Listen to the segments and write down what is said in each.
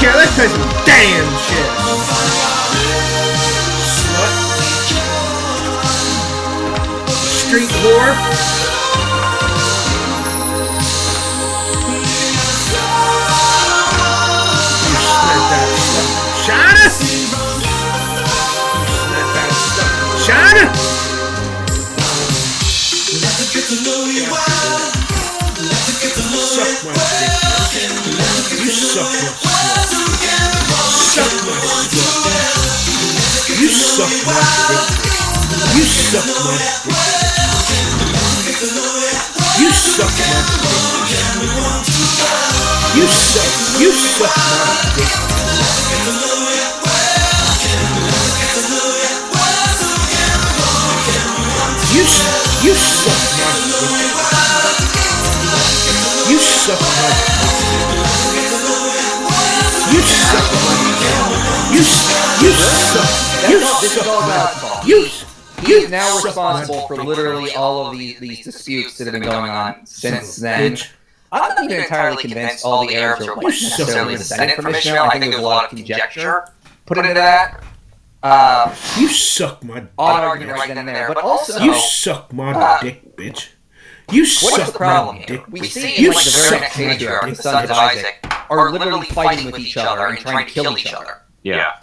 Yeah, let's play some damn shit. Slut. Street whore. You snap that stuff. China? Snap that stuff. China? Suck my dick. You suck my slut. Suck my slut. You suck my dick. You suck my dick. You suck my dick. You suck my dick. You suck my dick. You suck my dick. You suck my dick. You suck. This is all God's fault. He is now responsible for literally all of these disputes that have been going on since then. I'm not even entirely convinced all the Arabs are necessarily descended from Ishmael. I think there's a lot of conjecture put into that. You suck my dick. Odd argument right then and there. But also, you suck my dick, bitch. You what's the problem here? We see in like the very next patriarch, the sons of Isaac, are literally fighting with each other and trying to kill each other. Yeah.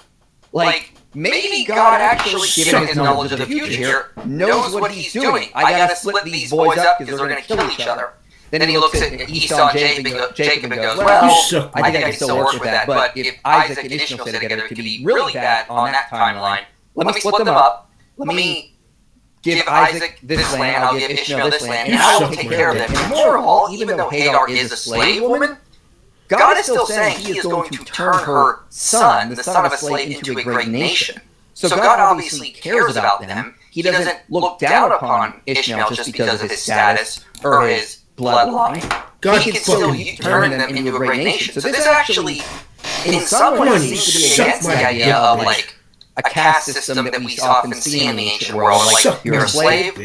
Like, maybe God actually, given his knowledge of the future here, knows what he's doing. I gotta split these boys up because they're gonna kill each other. Then he looks at Esau and Jacob and goes, well, I think I can still work with that, but if Isaac and Ishmael stay together, it could be really bad on that timeline. Let me split them up. Let me give Isaac this land, I'll give Ishmael this land, and I will take care of them. And more of all, even though Hagar is a slave woman, God is still saying he is going to turn her son, the son of a slave, into a great nation. So God obviously cares about them. He doesn't look down upon Ishmael just because of his status or his bloodline. God can still turn them into a great nation. So this actually, in some ways, seems to be against the idea of like a caste system that we often see in the ancient world. Like, if you're a slave,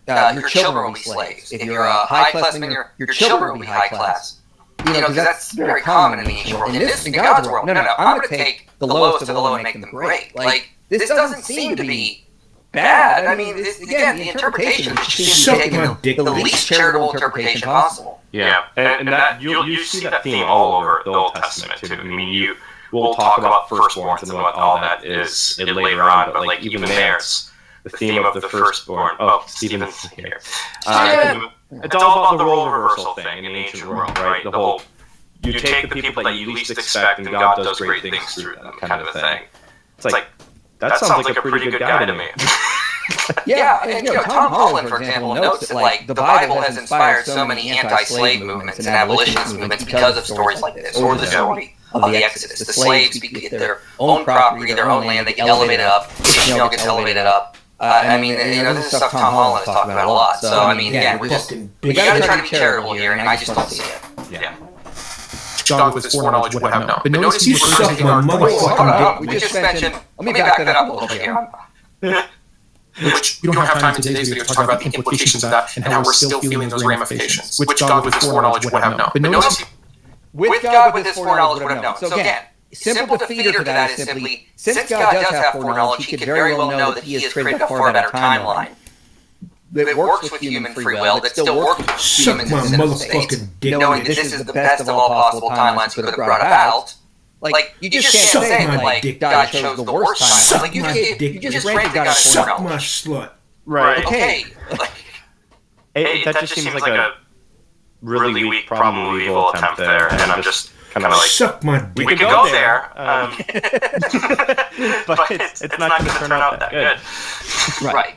your children will be slaves. If you're a high class, then your children will be high class. You know, because that's very common in the ancient world. In God's world, no, I'm going to take the lowest of the low and make them great. Like, this doesn't seem to be bad. I mean, again, the interpretation seems to be taking the least charitable interpretation possible. Yeah, and that you see that theme all over the Old Testament too. I mean, we'll talk about firstborns and what all that is later on, but like even there, it's the theme of the firstborn. Oh, Stephen's here. It's all about the role reversal thing in the ancient world, right? The whole you take the people that you least expect and God does great things through them kind of a thing. It's like that sounds like a pretty good guy to me. Yeah, and Tom Holland, for example, notes that like the Bible has inspired so many anti-slave movements and abolitionist movements because of stories like this, or the story of the Exodus. The slaves get their own property, their own land, they get elevated up, Ishmael gets elevated up. I mean, this is stuff Tom Holland has talked about a lot. So, I mean, yeah, we gotta try to be charitable here, and I just don't see it. Yeah. God with his foreknowledge would have known. But notice you suck my motherfucking dick. We just mentioned, let me back that up a little bit here. Which we don't have time in today's video to talk about the implications of that and how we're still feeling those ramifications, which God with his foreknowledge would have known. But notice, with God with his foreknowledge would have known. So again, simple defeater to that is simply, since God does have foreknowledge, he could very well know that he has created a far better timeline that works with human free will, that still works with humans in civil states, knowing that this is the best of all possible timelines we could have brought about. Like, you just can't say, like, God chose the worst timeline. Like, you just granted God his Suck foreknowledge. my slut. Right. Okay. That just seems like a really weak, probably evil attempt there, and I'm just kind of like, suck my dick. we could go there, but it's not going to turn out that good. Right.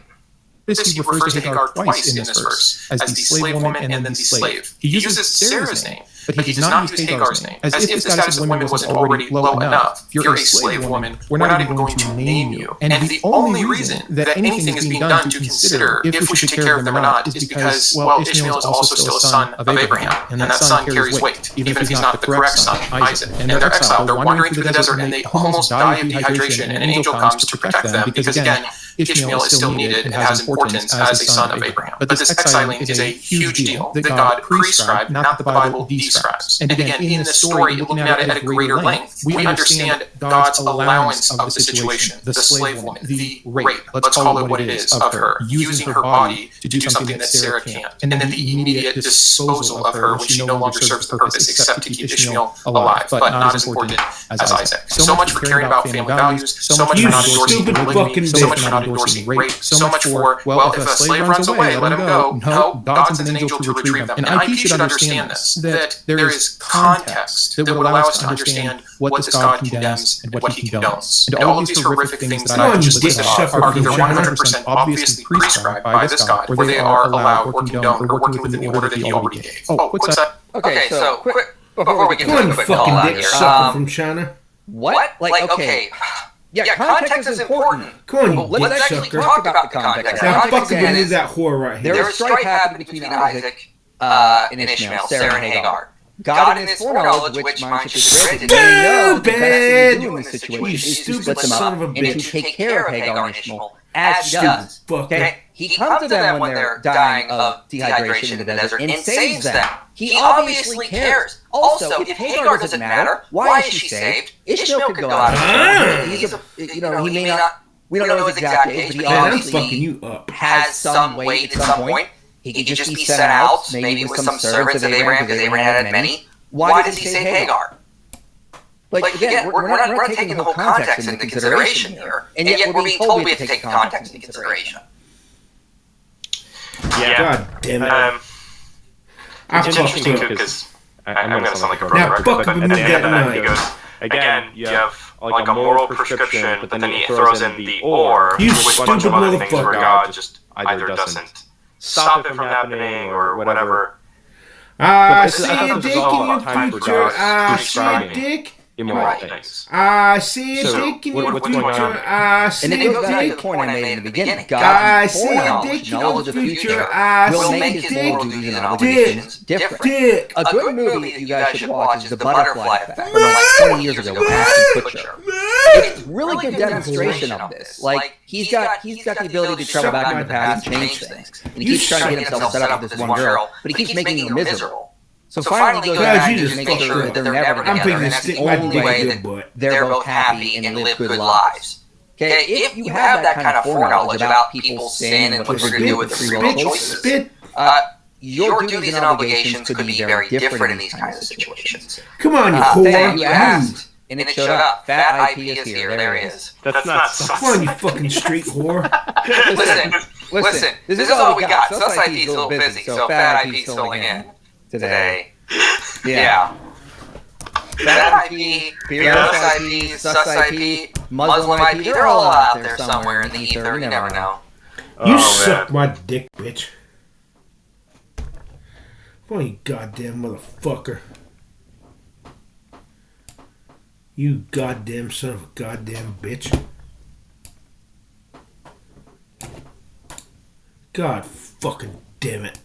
this he refers to Hagar twice in this verse, as the slave woman and then the slave. He uses Sarah's name, but he does not use Hagar's name, as if the status of women wasn't already low enough. If you're a slave woman, we're not even going to name you. And the only reason that anything is being done to consider if we should take care of them or not is because, well, Ishmael is also still a son of Abraham, and that son carries weight, even if he's not the correct son, Isaac. And they're exiled, they're wandering through the desert, and they almost die of dehydration, and an angel comes to protect them, because again, Ishmael is still needed and has importance as a son of Abraham. But this exiling is a huge deal that God prescribed, not that the Bible describes. And again, in this story, looking at it at a greater length, we understand God's allowance of the situation, the slave woman, the rape, let's call it what it is, of her, using her body to do something that Sarah can't, and then the immediate disposal of her when she no longer serves the purpose except to keep Ishmael alive, but not as important as Isaac. So much for caring about family values, so much for not endorsing polygamy, so much for not endorsing rape, so much for, well, if a slave runs away, let him go. No, God sends an angel to retrieve them. And IP should understand this, that there is context that would allow us to understand what this God condemns and what he condones. And all of these horrific things that I just listed are either 100% obviously prescribed by this God, or they are allowed or condoned or working within the order that he already gave. Oh, quick sec. Okay, so quick, before we get Go to on, a quick call fucking out dick here. sucker from China. What? Like, okay. Yeah, context is important. Come on, you Let's dick actually sucker. talk about the context. Now Context fucking again believe is that whore right here. there was strife happening between Isaac and Ishmael, Sarah and Hagar. God in his foreknowledge, which mind should be granted, he knows the best thing to do in this situation is to split them up and to take care of Hagar and Ishmael as he does. Okay? He comes to them when they're dying of dehydration in the desert and saves them. He obviously cares. Also, if Hagar doesn't matter, why is she saved? Ishmael could go out. He's he may not. We don't know his exact age, but he obviously has some weight at some point. He could just be sent out, maybe with some servants of Abraham, because Abraham had many. Why does he save Hagar? Like again, we're not taking the whole context into consideration here, and yet we're being told we have to take context into consideration. Yeah. God damn it. It's interesting too because I'm going to sound like a broken record, but at the end of that he goes, again, you have like a moral prescription, but then he throws in the or, You with a bunch of other things where stupid God just either doesn't stop it from happening or whatever. I But see I thought a this dick was all in about time your for future. God I see a prescribing dick. immoral things. I see a So, dick in your what's going future. on? I And see it a goes back to dick. the point I made in the beginning. I God's see a foreknowledge, dick in knowledge your of the future. future, I will see make a his moral dick. duties and obligations different. Dick. A good movie that you guys should watch is The Butterfly Effect from like 20 years ago with Ashton Kutcher. It's a really good demonstration of this. Like he's got the ability to travel back in the past and change things, and he keeps trying to get himself set up with this one girl, but he keeps making her miserable. So finally, he goes back and makes sure that they're never together, and that's the only way that they're both happy and live good lives. Okay, if you have that kind of foreknowledge about people's sin and what they're going to do with their free will choices, your duties and obligations could be very different in these kinds of situations. Come on, you Thank whore. you asked, and it showed up. Fat IP is here. There he is. That's not Come on, you fucking street whore. Listen. This is all we got. SLUTS IP is a little busy, so Fat IP is filling in today. Yeah. Fat IP, Fearless IP, SLUTS IP, Muslim IP, they're all out there somewhere in the ether. You never know. You suck my dick, bitch. Oh, you goddamn motherfucker. You goddamn son of a goddamn bitch. God fucking damn it.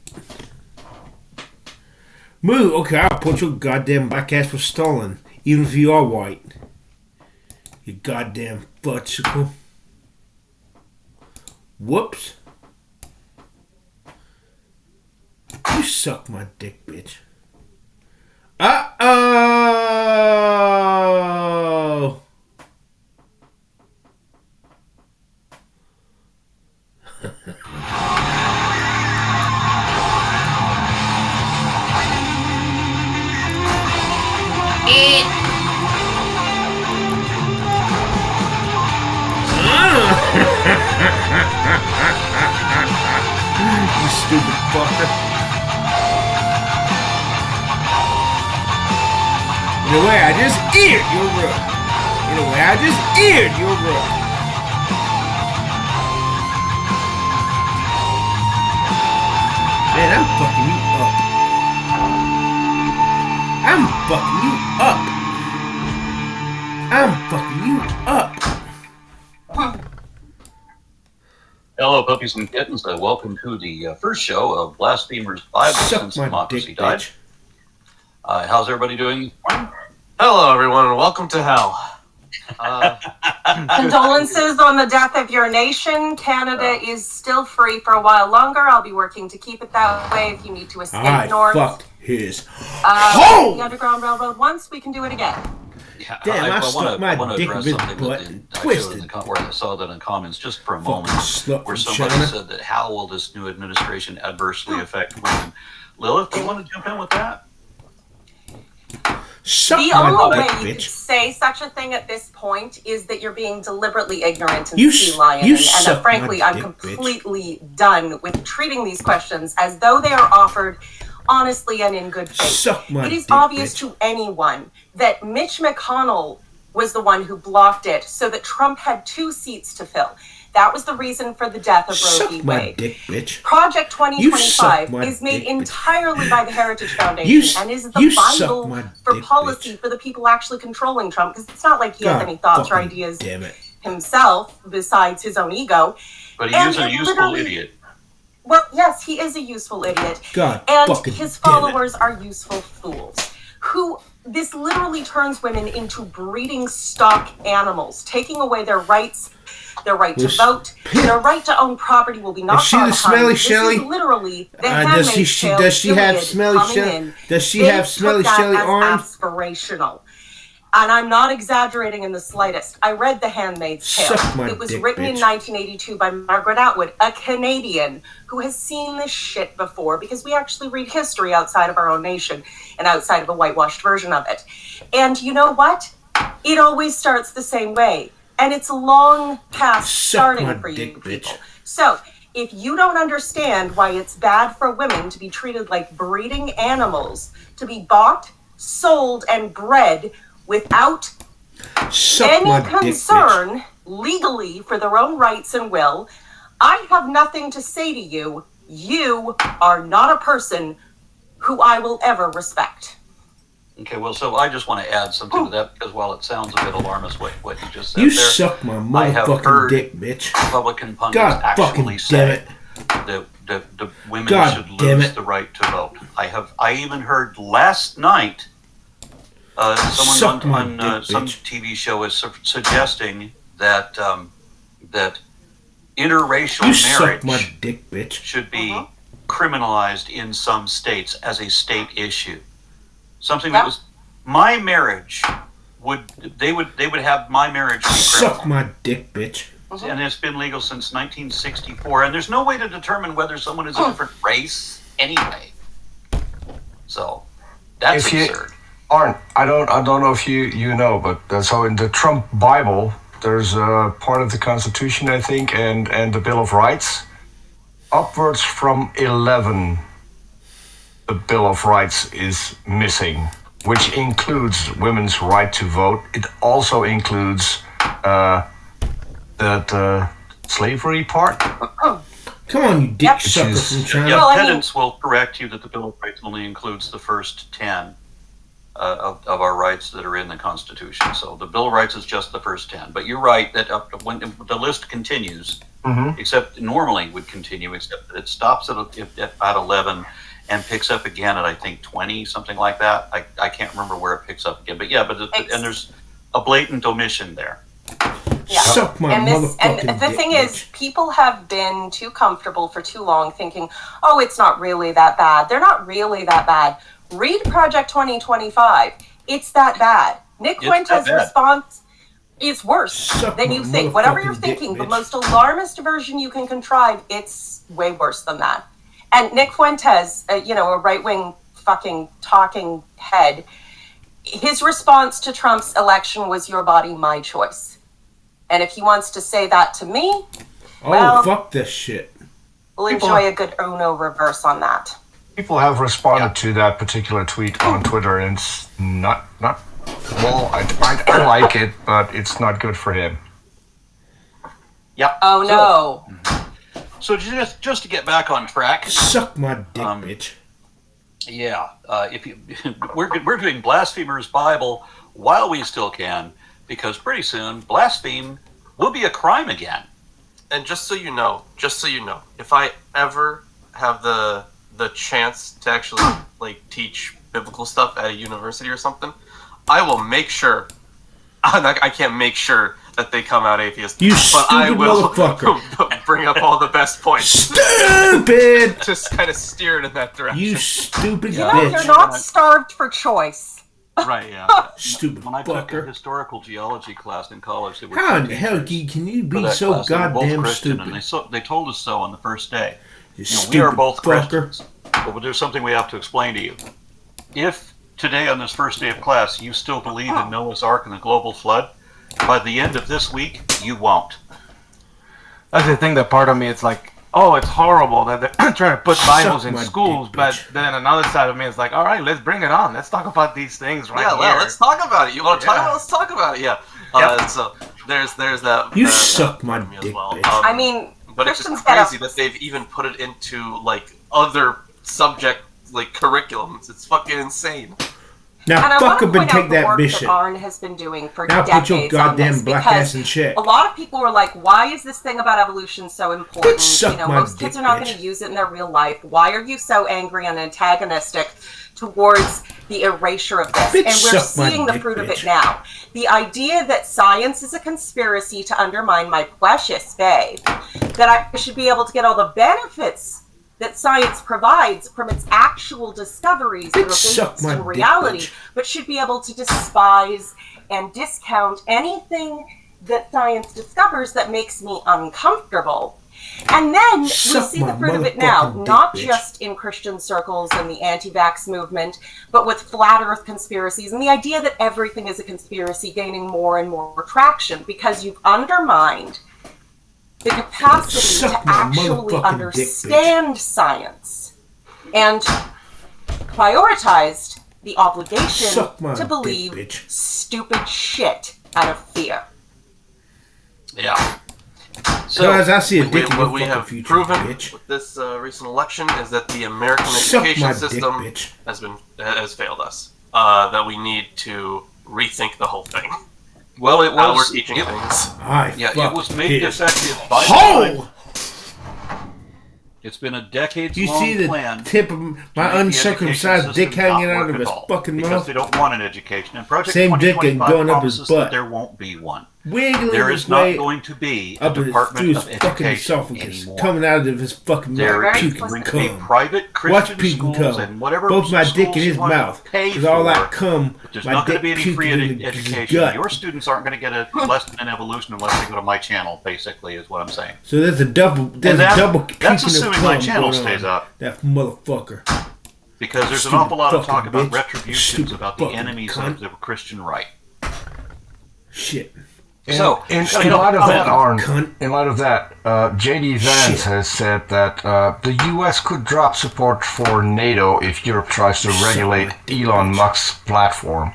Move. Okay, I'll put your goddamn black ass for stolen, even if you are white. You goddamn fudgesicle. Whoops. You suck my dick, bitch. Uh-oh! You stupid fucker. In a way, I just eared your rook. In a way, I just eared your rook. Man, I'm fucking you up. I'm fucking you up. I'm fucking you up. Hello, puppies and kittens. Welcome to the first show of Blasphemers Bible since democracy died. How's everybody doing? Hello, everyone, and welcome to hell. Condolences on the death of your nation. Canada is still free for a while longer. I'll be working to keep it that way. If you need to escape north, fucked his hole. the Underground Railroad once, we can do it again. Yeah, Damn, I stuck my wanna dick address in his something butt that and I showed twisted. where I saw that in comments just for a Fucking moment, slut where from somebody China. said that how will this new administration adversely affect women? Lilith, do you want to jump in with that? Suck The my only way dick, you could bitch. say such a thing at this point is that you're being deliberately ignorant and You sea lion, you and suck that frankly my I'm dick, completely done with treating these questions as though they are offered honestly and in good faith. Suck my It is dick, obvious bitch. to anyone that Mitch McConnell was the one who blocked it so that Trump had 2 seats to fill. That was the reason for the death of Roe v. Suck my Wade. dick, bitch. Project You 2025 suck my is made dick, bitch. entirely by the Heritage Foundation You s- and is you the suck Bible my for dick, policy bitch. for the people actually controlling Trump, because it's not like he has God any thoughts or fucking ideas damn it. himself besides his own ego. But he And is a it useful literally- idiot. Well, yes, he is a useful idiot. God And fucking his damn it. followers are useful fools. Who this literally turns women into breeding stock animals, taking away their rights, their right to Yes. vote, their right to own proproperty will be knocked Is she far the behind. smelly This Shelley? is literally the Does Handmaid's she Tale does she have Gilead smelly coming Shelley? in. Does she They have smelly took that Shelley as arms? aspirational. And I'm not exaggerating in the slightest. I read The Handmaid's Tale. Suck my It was dick, written in bitch. 1982 by Margaret Atwood, a Canadian who has seen this shit before, because we actually read history outside of our own nation and outside of a whitewashed version of it. And you know what? It always starts the same way. And it's long past Suck my starting for you dick, people. bitch. So, if you don't understand why it's bad for women to be treated like breeding animals, to be bought, sold, and bred without Suck my any dick, bitch. concern legally for their own rights and will, I have nothing to say to you. You are not a person who I will ever respect. Okay, well, so I just want to add something to that, because while it sounds a bit alarmist what you just said You there, suck my I have motherfucking heard dick, bitch. Republican pundits God fucking actually damn say it. that the women God should damn lose it. the right to vote. I even heard last night someone Suck my on dick, some bitch. TV show is suggesting that that interracial You suck marriage my dick, bitch. should be criminalized in some states as a state issue. Something that Yep. was my marriage would have my marriage be Suck criminal. my dick, bitch. And it's been legal since 1964, and there's no way to determine whether someone is a different race anyway. So that's If you- absurd. Arn, I don't know if you know, but so in the Trump Bible, there's a part of the Constitution, I think, and the Bill of Rights. Upwards from 11, the Bill of Rights is missing, which includes women's right to vote. It also includes that slavery part. Come on, you dick Yep. sucker Which is- from China. Yeah, Well, I mean- pedants will correct you that the Bill of Rights only includes the first 10 of our rights that are in the Constitution. So the Bill of Rights is just the first 10. But you're right that when the list continues, except normally would continue, except that it stops at 11 and picks up again at I think 20, something like that. I can't remember where it picks up again, but yeah, and there's a blatant omission there. Yeah. Suck my And motherfucking the dick, thing is, bitch. people have been too comfortable for too long thinking, oh, it's not really that bad. They're not really that bad. Read Project 2025. It's that bad. Nick It's Fuentes' that bad. response is worse Suck than my you think. Whatever you're motherfucking dick, thinking, the bitch. most alarmist version you can contrive, it's way worse than that. And Nick Fuentes, a right-wing fucking talking head, his response to Trump's election was your body, my choice. And if he wants to say that to me, Oh, well- fuck this shit. we'll enjoy a good Uno reverse on that. People have responded to that particular tweet on Twitter, and it's not well. I like it, but it's not good for him. Yeah. Oh no. So just to get back on track, Suck my dick, bitch. yeah, if you we're doing Blasphemers Bible while we still can, because pretty soon blaspheme will be a crime again. And just so you know, if I ever have the chance to actually teach biblical stuff at a university or something, I will make sure. I can't make sure. that they come out atheist. You but I stupid will motherfucker. bring up all the best points. Stupid! Just kind of steer it in that direction. You stupid You know, bitch. you're not starved for choice. Right, yeah. Stupid When I took a fucker. historical geology class in college, they were How in two the hell teachers can you for be that so class. They were both goddamn Christian, stupid? and they told us so on the first day. You We are both fucker. Christians, but there's something we have to explain to you. If today on this first day of class you still believe in Noah's Ark and the global flood, by the end of this week you won't. That's the thing. That part of me, it's like, oh, it's horrible that they're trying to put Bibles in my schools, dick, but bitch. then another side of me is like, all right, let's bring it on. Let's talk about these things right Yeah, here. well, let's talk about it. You want to talk Yeah. about it? Let's talk about it. Yeah. Yep. So there's that. You that suck my for me as dick, well. bitch. I mean, But it's Christians just get crazy that they've even put it into like other subject like curriculums. It's fucking insane. Now and I want fuck to up and point out take the that work bishop. that Arn has been doing for Now decades put your on goddamn this, black because ass in check. a lot of people were like, why is this thing about evolution so important? Suck You know, my most kids dick, are not bitch. going to use it in their real life. Why are you so angry and antagonistic towards the erasure of this? Bitch, And we're suck my seeing the dick, fruit of bitch. it now. The idea that science is a conspiracy to undermine my precious faith, that I should be able to get all the benefits that science provides from its actual discoveries that are Bitch, suck based my in dick, reality, bitch. but should be able to despise and discount anything that science discovers that makes me uncomfortable. And then we Suck see my the fruit of it now, motherfucking dick, not bitch. just in Christian circles and the anti-vax movement, but with flat earth conspiracies and the idea that everything is a conspiracy gaining more and more traction because you've undermined the capacity Suck to my actually motherfucking dick, bitch. understand science and prioritized the obligation Suck my to dick, believe bitch. stupid shit out of fear. Yeah. Cause I see a dick in your what we fucking have future, proven bitch. with this recent election is that the American Suck my education dick, system bitch. has failed us. That we need to rethink the whole thing. Well, it How we're was teaching it, things. I it was made his effective by design. hole. It's been a decades You long see the plan. tip of to my make the education uncircumcised dick system not hanging out work of at his all, fucking because mouth? they don't want an education. And Project Same dick and 2025 going up his promises butt. that there won't be one. Wiggling There his is not way going to be a up his, through Department his of fucking Education esophagus, anymore. coming out of his fucking There mouth, is puking going and to be cum. private Watch Christian puking schools cum. and whatever Both my dick schools in you his want to mouth. pay Cause all for, that cum, but there's my not going dick to be any puking free in his education. gut. Your students aren't going to get a lesson in evolution unless they go to my channel. Basically, is what I'm saying. So there's a double, there's that- a double puking that's of assuming cum my channel going stays on. up. That motherfucker. Because there's Stupid an awful lot of talk fucking about bitch. retributions Stupid about the fucking enemies cunt. of the Christian right. Shit. So, in you know, light of that, Arn, cunt. in light of that, J.D. Vance Shit. has said that the U.S. could drop support for NATO if Europe tries to regulate Elon Musk's platform.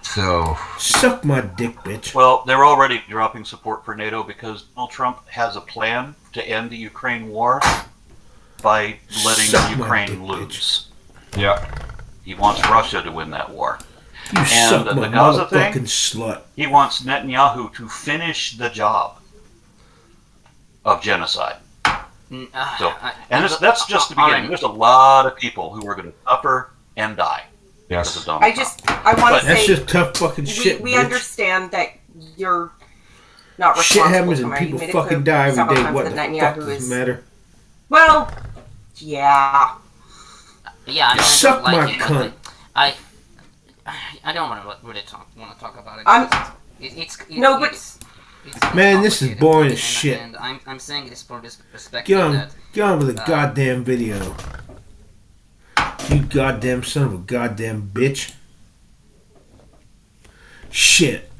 So, Suck my dick, bitch. well, they're already dropping support for NATO because Donald Trump has a plan to end the Ukraine war by letting Suck my Ukraine dick, lose. yeah. He wants Russia to win that war. You And suck the my Gaza thing? motherfucking slut. He wants Netanyahu to finish the job of genocide. So, and that's just the beginning. There's a lot of people who are going to suffer and die because of Yes. Donald Trump. I want to That's say just tough fucking shit, we bitch. understand that you're not Shit responsible happens for and it. people You made it fucking clear die every several day. times What that the fuck Netanyahu does is- it matter? Well, yeah. Yeah, I don't Suck like my it, cunt. but I don't want to really talk about it. I'm- It's No, but- it's Man, this is complicated, boring as and- shit. And I'm saying this for this perspective Get on, that get on with the goddamn video. You goddamn son of a goddamn bitch. Shit.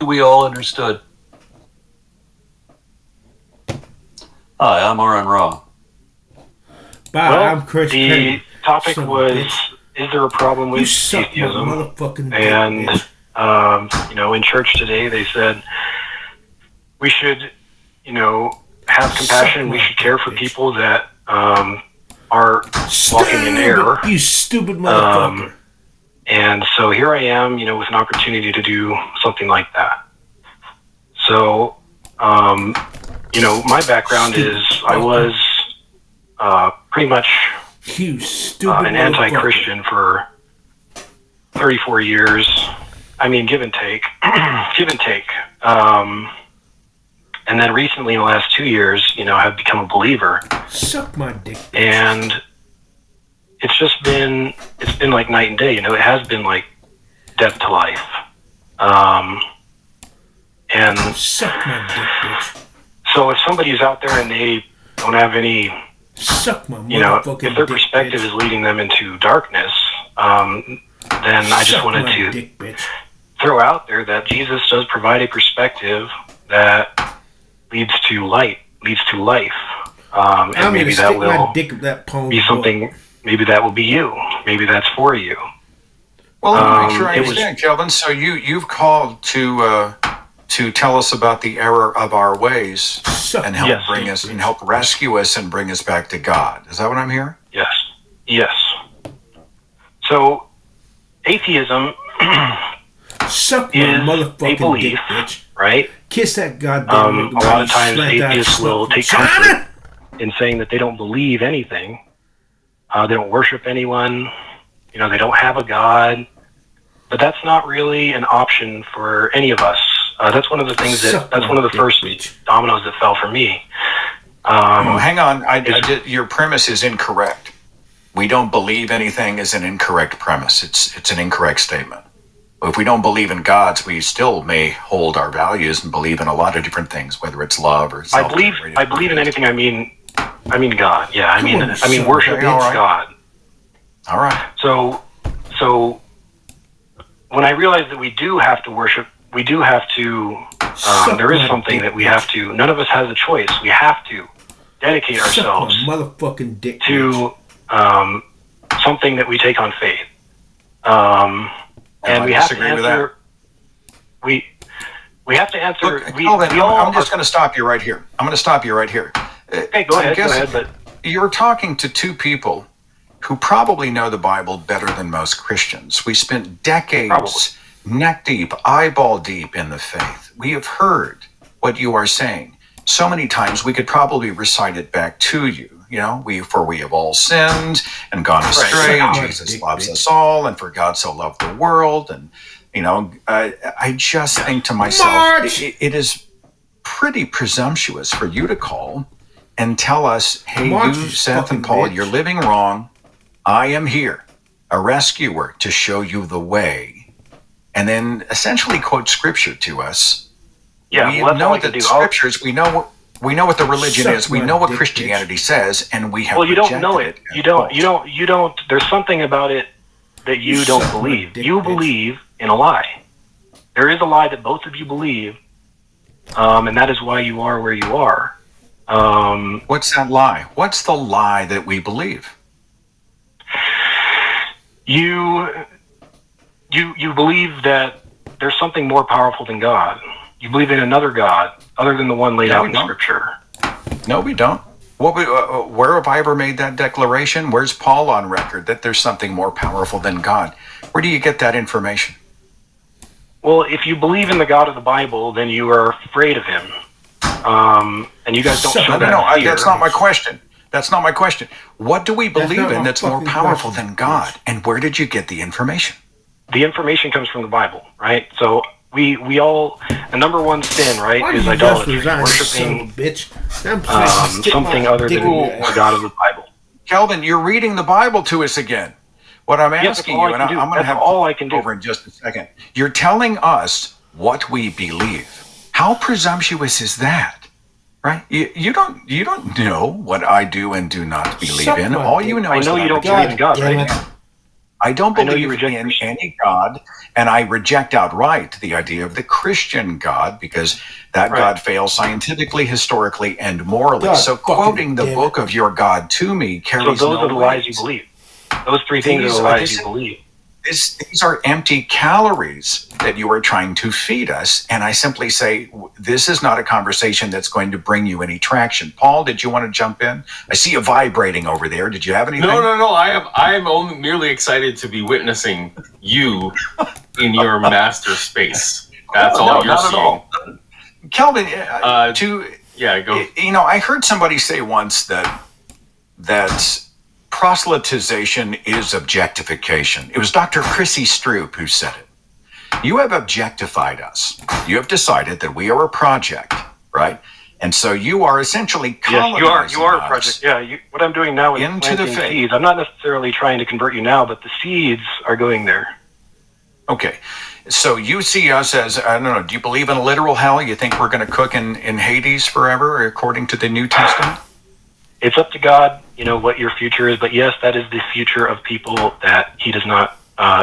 We all understood. Hi, I'm Aaron Raw. Bye, Well, I'm Chris the Petty. topic Son of a was, bitch. is there a problem You with suck my atheism? motherfucking dick, And, bitch. in church today they said we should, have compassion. We should care for people that are walking in error. You stupid motherfucker. And so here I am, with an opportunity to do something like that. So, my background is I was pretty much You stupid an motherfucker. anti-Christian for 34 years. I mean, give and take, give and take. And then recently, in the last 2 years, have become a believer. Suck my dick. And it's been like night and day. It has been like death to life. And suck my dick, bitch. So if somebody's out there and they don't have any, suck my motherfucking if their perspective is leading them into darkness, then I just wanted to throw out there that Jesus does provide a perspective that leads to light, leads to life. And maybe that will be something, maybe that will be you. Maybe that's for you. Well, let me make sure I understand, Kelvin. So you've called to tell us about the error of our ways and help bring us and help rescue us and bring us back to God. Is that what I'm hearing? Yes. Yes. So atheism suck my is motherfucking a belief, dick, bitch. Right? Kiss that goddamn a lot of times atheists will take comfort in saying that they don't believe anything. They don't worship anyone. They don't have a God. But that's not really an option for any of us. That's one of the things that's one of the first dominoes that fell for me. Hang on. Your premise is incorrect. We don't believe anything is an incorrect premise. It's an incorrect statement. If we don't believe in gods, we still may hold our values and believe in a lot of different things, whether it's love or I believe in anything. I mean God. Yeah. I mean worship is God. All right. So when I realized that we do have to worship, we do have to. There is something that we have to. None of us has a choice. We have to dedicate ourselves motherfucking dick to something that we take on faith. And we have to answer. We have to answer. Look, I'm just going to stop you right here. Hey, go ahead. But you're talking to two people who probably know the Bible better than most Christians. We spent decades neck deep, eyeball deep in the faith. We have heard what you are saying so many times we could probably recite it back to you. We have all sinned and gone astray, and Jesus loves us all, and for God so loved the world. And, I just think to myself, it is pretty presumptuous for you to call and tell us, hey, you, Seth and Paul, you're living wrong. I am here, a rescuer, to show you the way. And then essentially quote scripture to us. Yeah, we know that scriptures, we know what the religion is. We know what Christianity says, and we have you don't know it. You don't. There's something about it that you don't believe. You believe in a lie. There is a lie that both of you believe, and that is why you are where you are. What's that lie? What's the lie that we believe? You believe that there's something more powerful than God. You believe in another God other than the one laid out in Scripture. No, we don't. Where have I ever made that declaration? Where's Paul on record that there's something more powerful than God? Where do you get that information? Well, if you believe in the God of the Bible, then you are afraid of him. And you guys don't show that fear. That's not my question. That's not my question. What do we believe in that's more powerful than God? And where did you get the information? The information comes from the Bible, right? So we all, the number one sin, right, is idolatry, worshiping something other than the God of the Bible. Kelvin, you're reading the Bible to us again. What I'm asking you, and I'm going to have all I can do over in just a second. You're telling us what we believe. How presumptuous is that? Right? You don't know what I do and do not believe in. All you know is that you don't believe in God, right? I don't believe in any God, and I reject outright the idea of the Christian God because that God fails scientifically, historically, and morally. So quoting the book of your God to me carries no weight. So those are the lies weight. you believe. Those three things are the lies you believe. These are empty calories that you are trying to feed us. And I simply say, this is not a conversation that's going to bring you any traction. Paul, did you want to jump in? I see you vibrating over there. Did you have anything? No. I am only merely excited to be witnessing you in your master space. That's all you're seeing. Kelvin, go. I heard somebody say once that proselytization is objectification. It was Dr. Chrissy Stroop who said it. You have objectified us. You have decided that we are a project, right? And so you are essentially colonizing Yes, you are a us project. Yeah, what I'm doing now is into the planting faith. seeds. I'm not necessarily trying to convert you now, but the seeds are going there. Okay. So you see us as, I don't know, do you believe in a literal hell? You think we're going to cook in Hades forever, according to the New Testament? It's up to God, what your future is. But yes, that is the future of people that he does not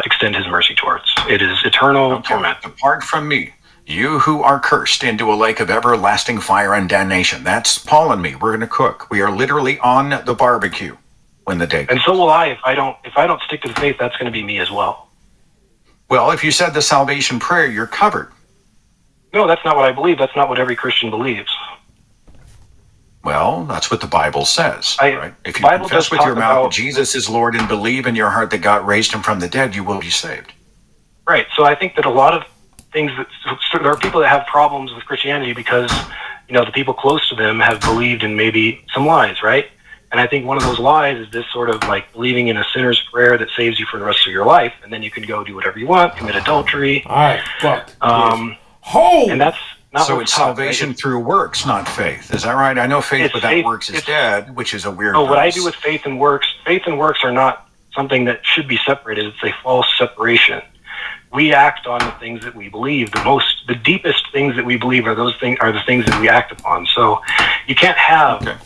extend his mercy towards. It is eternal torment. Depart from me, you who are cursed, into a lake of everlasting fire and damnation. That's Paul and me. We're going to cook. We are literally on the barbecue when the day comes. And so will I. If I don't stick to the faith, that's going to be me as well. Well, if you said the salvation prayer, you're covered. No, that's not what I believe. That's not what every Christian believes. Well, that's what the Bible says, right? If you Bible confess does with your talk mouth that about- Jesus is Lord and believe in your heart that God raised him from the dead, you will be saved. Right. So I think that a lot of things there are people that have problems with Christianity because, the people close to them have believed in maybe some lies, right? And I think one of those lies is this sort of like believing in a sinner's prayer that saves you for the rest of your life, and then you can go do whatever you want, commit adultery. All right, fuck. And that's not So what's it's taught, salvation right? through works, not faith. Is that right? I know faith It's without faith- works is it's- dead, which is a weird No, what I verse. do with faith and works are not something that should be separated. It's a false separation. We act on the things that we believe. The deepest things that we believe are the things that we act upon. So you can't have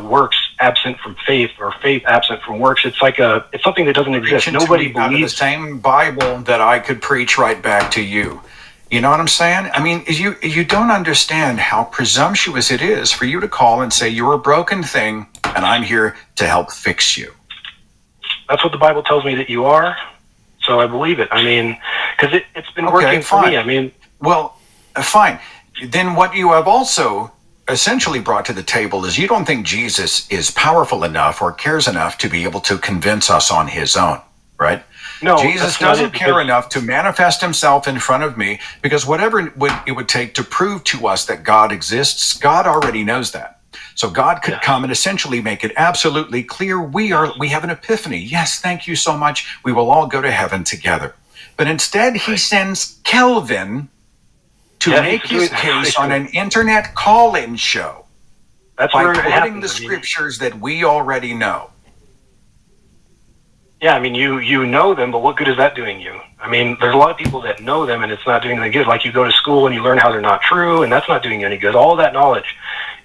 works absent from faith or faith absent from works. It's something that doesn't exist. Preaching to Nobody me out of the believes. same Bible that I could preach right back to you. You know what I'm saying? I mean, you don't understand how presumptuous it is for you to call and say you're a broken thing and I'm here to help fix you. That's what the Bible tells me that you are. So I believe it. I mean, because it's been working for me. I mean, well, fine. Then what you have also essentially brought to the table is you don't think Jesus is powerful enough or cares enough to be able to convince us on his own, right? No, Jesus that's not doesn't it, care because- enough to manifest himself in front of me, because whatever it would take to prove to us that God exists, God already knows that. So God could come and essentially make it absolutely clear we have an epiphany. Yes, thank you so much. We will all go to heaven together. But instead he sends Kelvin to make his case on an internet call-in show. That's by where it quoting happens. the scriptures that we already know. Yeah, I mean, you know them, but what good is that doing you? I mean, there's a lot of people that know them, and it's not doing any good. Like you go to school and you learn how they're not true, and that's not doing you any good. All that knowledge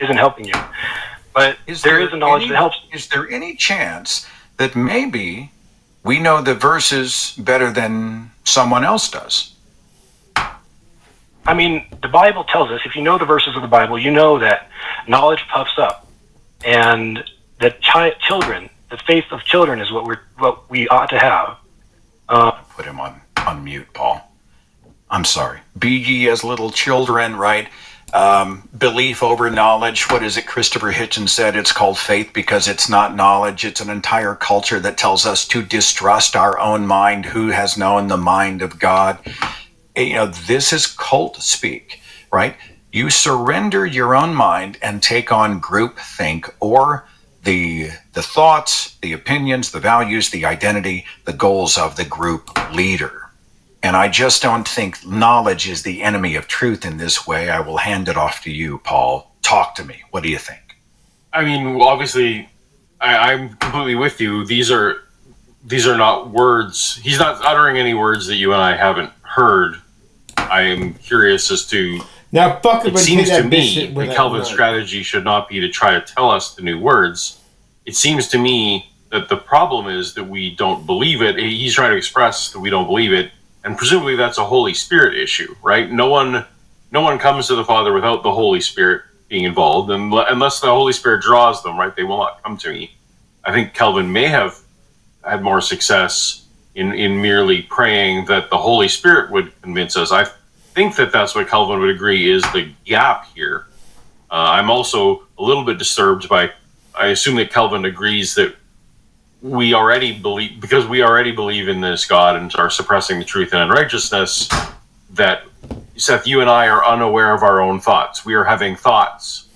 isn't helping you. But there is a knowledge that helps. Is there any chance that maybe we know the verses better than someone else does? I mean, the Bible tells us, if you know the verses of the Bible, you know that knowledge puffs up, and that children, the faith of children, is what we ought to have. Put him on mute, Paul. I'm sorry. Be ye as little children, right? Belief over knowledge. What is it Christopher Hitchens said? It's called faith because it's not knowledge. It's an entire culture that tells us to distrust our own mind. Who has known the mind of God? This is cult speak, right? You surrender your own mind and take on group think, or the thoughts, the opinions, the values, the identity, the goals of the group leader. And I just don't think knowledge is the enemy of truth in this way. I will hand it off to you, Paul. Talk to me. What do you think? I mean, obviously, I'm completely with you. These are not words. He's not uttering any words that you and I haven't heard. I am curious as to. Now, fuck it seems to me that Calvin's strategy should not be to try to tell us the new words. It seems to me that the problem is that we don't believe it. He's trying to express that we don't believe it, and presumably that's a Holy Spirit issue, right? No one comes to the Father without the Holy Spirit being involved, and unless the Holy Spirit draws them, right, they will not come to me. I think Calvin may have had more success in merely praying that the Holy Spirit would convince us. I think that that's what Calvin would agree is the gap here. I'm also a little bit disturbed by, I assume that Calvin agrees that we already believe in this God and are suppressing the truth and unrighteousness, that, Seth, you and I are unaware of our own thoughts. We are having thoughts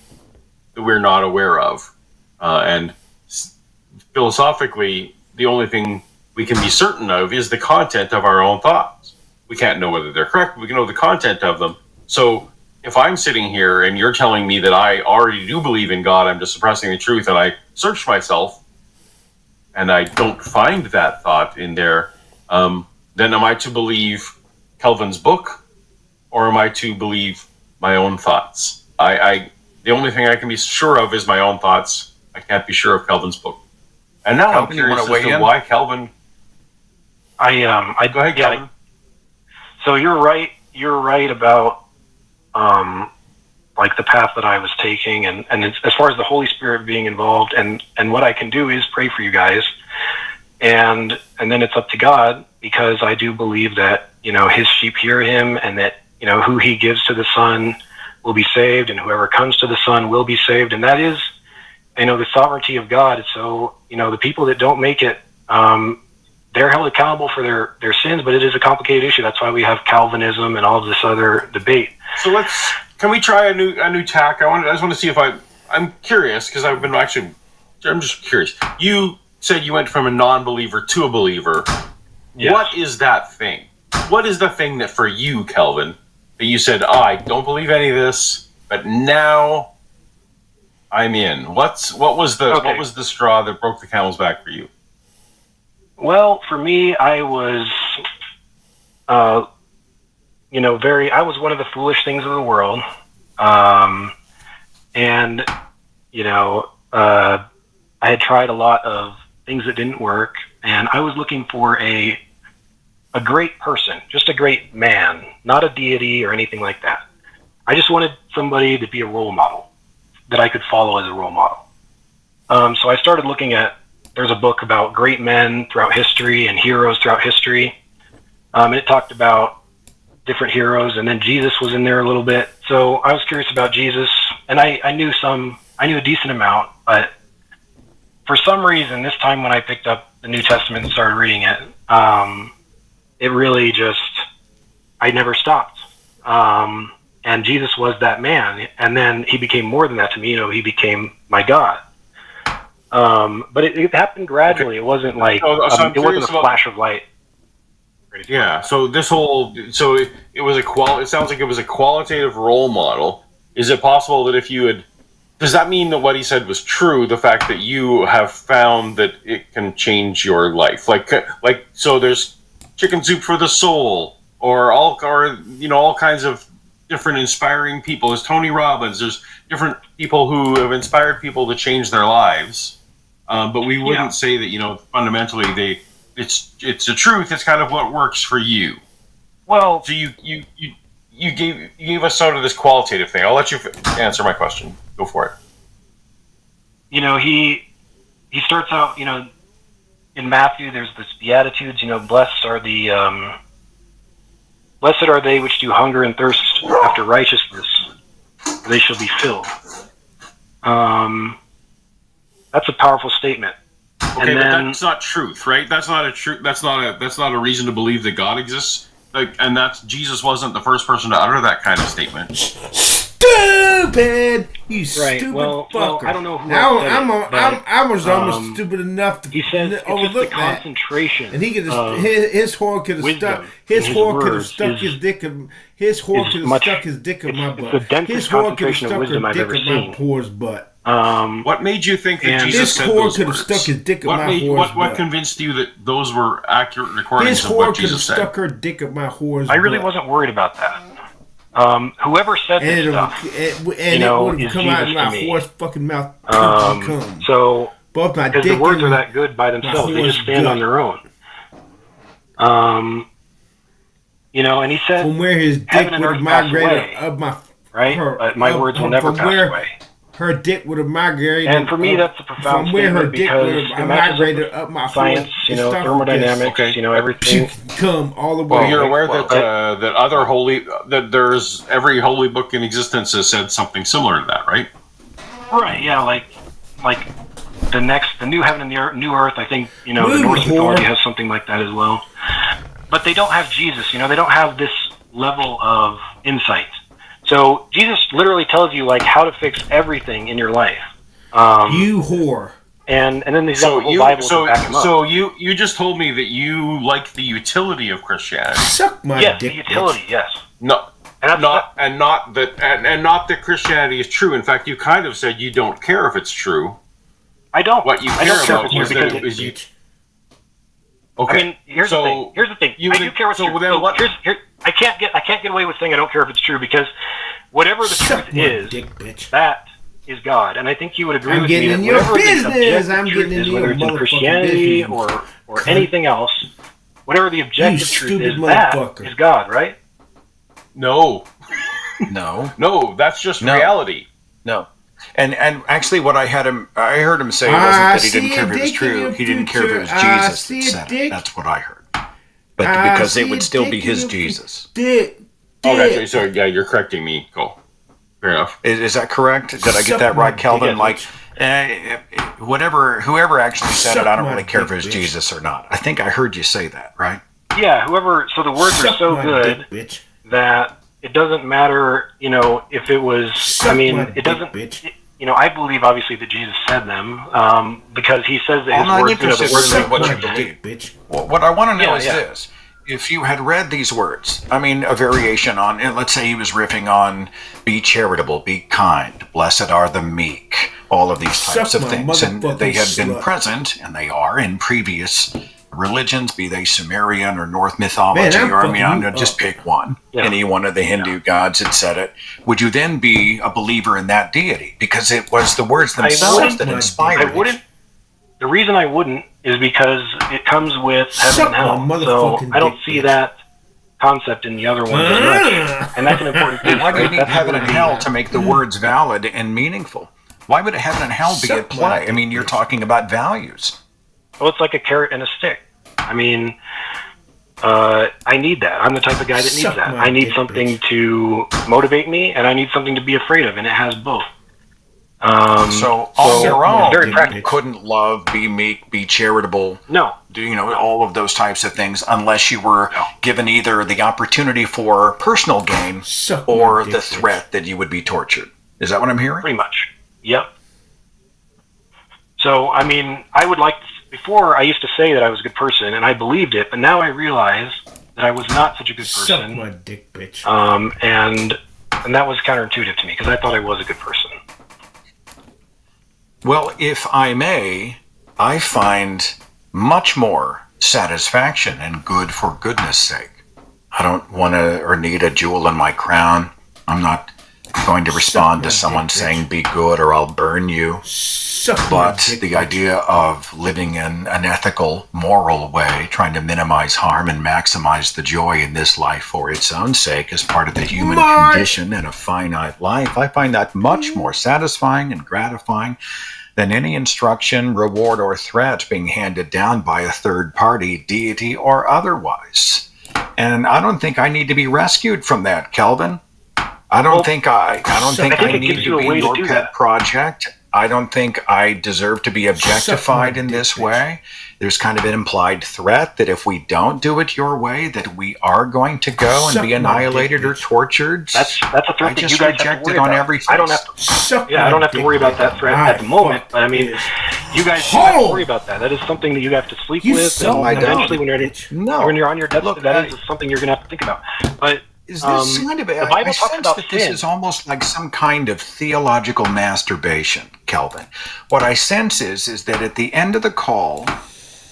that we're not aware of. And philosophically, the only thing we can be certain of is the content of our own thoughts. We can't know whether they're correct, but we can know the content of them. So if I'm sitting here and you're telling me that I already do believe in God, I'm just suppressing the truth, and I search myself, and I don't find that thought in there, then am I to believe Calvin's book, or am I to believe my own thoughts? The only thing I can be sure of is my own thoughts. I can't be sure of Calvin's book. And now Calvin, I'm curious you wanna as to weigh in? why Calvin... Go ahead, Calvin. So you're right. You're right about like the path that I was taking, and as far as the Holy Spirit being involved, and what I can do is pray for you guys, and then it's up to God, because I do believe that His sheep hear Him, and that who He gives to the Son will be saved, and whoever comes to the Son will be saved, and that is the sovereignty of God. So the people that don't make it, they're held accountable for their sins, but it is a complicated issue. That's why we have Calvinism and all of this other debate. So can we try a new tack? I just want to see if I'm curious, because I'm just curious. You said you went from a non-believer to a believer. Yes. What is that thing? What is the thing that for you, Calvin, that you said, I don't believe any of this, but now I'm in? What was the straw that broke the camel's back for you? Well, for me, I was, I was one of the foolish things of the world. And, I had tried a lot of things that didn't work, and I was looking for a great person, just a great man, not a deity or anything like that. I just wanted somebody to be a role model that I could follow as a role model. So I started looking at, there's a book about great men throughout history and heroes throughout history. And it talked about different heroes, and then Jesus was in there a little bit. So I was curious about Jesus, and I knew a decent amount, but for some reason, this time when I picked up the New Testament and started reading it, it really I never stopped. And Jesus was that man, and then He became more than that to me. He became my God. But it happened gradually. It wasn't like it wasn't a flash of light. Yeah. So it was it sounds like it was a qualitative role model. Is it possible that if you had, does that mean that what he said was true? The fact that you have found that it can change your life, so there's chicken soup for the soul, or all kinds of different inspiring people. There's Tony Robbins. There's different people who have inspired people to change their lives. But we wouldn't say that fundamentally it's the truth. It's kind of what works for you. Well, so you gave us sort of this qualitative thing. I'll let you answer my question. Go for it. He starts out in Matthew. There's this Beatitudes. Blessed are they which do hunger and thirst after righteousness, for they shall be filled. That's a powerful statement. Okay, but that's not truth, right? That's not a reason to believe that God exists. And Jesus wasn't the first person to utter that kind of statement. Stupid! You stupid fucker. Well, I don't know who I was almost stupid enough to overlook that. Concentration. And he could his whore could have stuck his whore could have stuck his dick in his whore could have stuck his dick in my butt. His whore could have stuck her dick in my whore's butt. What made you think that Jesus said those could have words? Stuck his dick in my whore's what convinced you that those were accurate recordings of what Jesus said? His whore could have stuck her dick in my whore's butt. I really wasn't worried about that. Whoever said this stuff, it would have come out of my whore's fucking mouth. So, both my because dick the words are that good by themselves, they just stand on their own. And he said, from where his dick would have migrated up my right, my words will never pass away. Her dick would have migrated. And for me, that's a profound from where her statement dick would have migrated up my science, thermodynamics, everything. Come all the way. Well, you're aware that there's every holy book in existence has said something similar to that, right? Right. Yeah. Like the new heaven and the new earth. I think the Norse mythology has something like that as well. But they don't have Jesus. They don't have this level of insight. So Jesus literally tells you how to fix everything in your life. You whore. And then he's got the whole Bible to back him up. So you just told me that you like the utility of Christianity. Suck my yes, dick, the utility, bitch. yes. No, and not that Christianity is true. In fact, you kind of said you don't care if it's true. I don't. What you care about is that it was you. Okay. I mean, here's the thing. I do care what's true. Then what? I can't get away with saying I don't care if it's true, because whatever the truth is, that is God. And I think you would agree with me that whatever the objective truth is, whether it's in Christianity or anything else, whatever the objective truth is, that is God, right? No. No, that's just reality. No. And actually, what I heard him say wasn't that he didn't care if it was true. He didn't care if it was Jesus that said it. That's what I heard. But because it would still be his Jesus. Okay, so yeah, you're correcting me. Cool. Fair enough. Is that correct? Did I get that right, Calvin? Like, whoever actually said it, I don't really care if it was Jesus or not. I think I heard you say that, right? Yeah, so the words are so good that it doesn't matter, if it was, it doesn't, I believe obviously that Jesus said them, because he says that his words, the words are what you believe. Well, what I want to know is this. If you had read these words, a variation on, let's say he was riffing on, be charitable, be kind, blessed are the meek, all of these types of things. And they had been present, and they are, in previous religions, be they Sumerian or North mythology, just pick one. Yeah. Any one of the Hindu gods had said it. Would you then be a believer in that deity? Because it was the words themselves that inspired it. The reason I wouldn't is because it comes with heaven and hell. So I don't see that concept in the other ones as much. And that's an important thing. Why do you need heaven and hell to make the words valid and meaningful? Why would heaven and hell be at play? You're talking about values. Well, it's like a carrot and a stick. I need that. I'm the type of guy that needs that. I need something to motivate me, and I need something to be afraid of, and it has both. So on your own, you couldn't love, be meek, be charitable. No. Do all of those types of things unless you were given either the opportunity for personal gain or the threat that you would be tortured. Is that what I'm hearing? Pretty much. Yep. So, I would like to, before I used to say that I was a good person, and I believed it, but now I realize that I was not such a good person. Suck my dick, bitch. And that was counterintuitive to me, because I thought I was a good person. Well, if I may, I find much more satisfaction in good for goodness sake. I don't want to or need a jewel in my crown. I'm not going to respond to someone saying be good or I'll burn you. But the idea of living in an ethical, moral way, trying to minimize harm and maximize the joy in this life for its own sake as part of the human condition in a finite life, I find that much more satisfying and gratifying than any instruction, reward, or threat being handed down by a third party, deity, or otherwise. And I don't think I need to be rescued from that, Kelvin. I don't think I need to be your pet project. I don't think I deserve to be objectified in this way. There's kind of an implied threat that if we don't do it your way, that we are going to go and be annihilated or tortured. That's a threat I just reject it on every face. I don't have to worry about that threat at the moment. But you guys don't have to worry about that. That is something that you have to sleep with. And eventually, when you're on your deathbed, that is something you're going to have to think about. But is this kind of I sense that this is almost like some kind of theological masturbation, Kelvin. What I sense is that at the end of the call,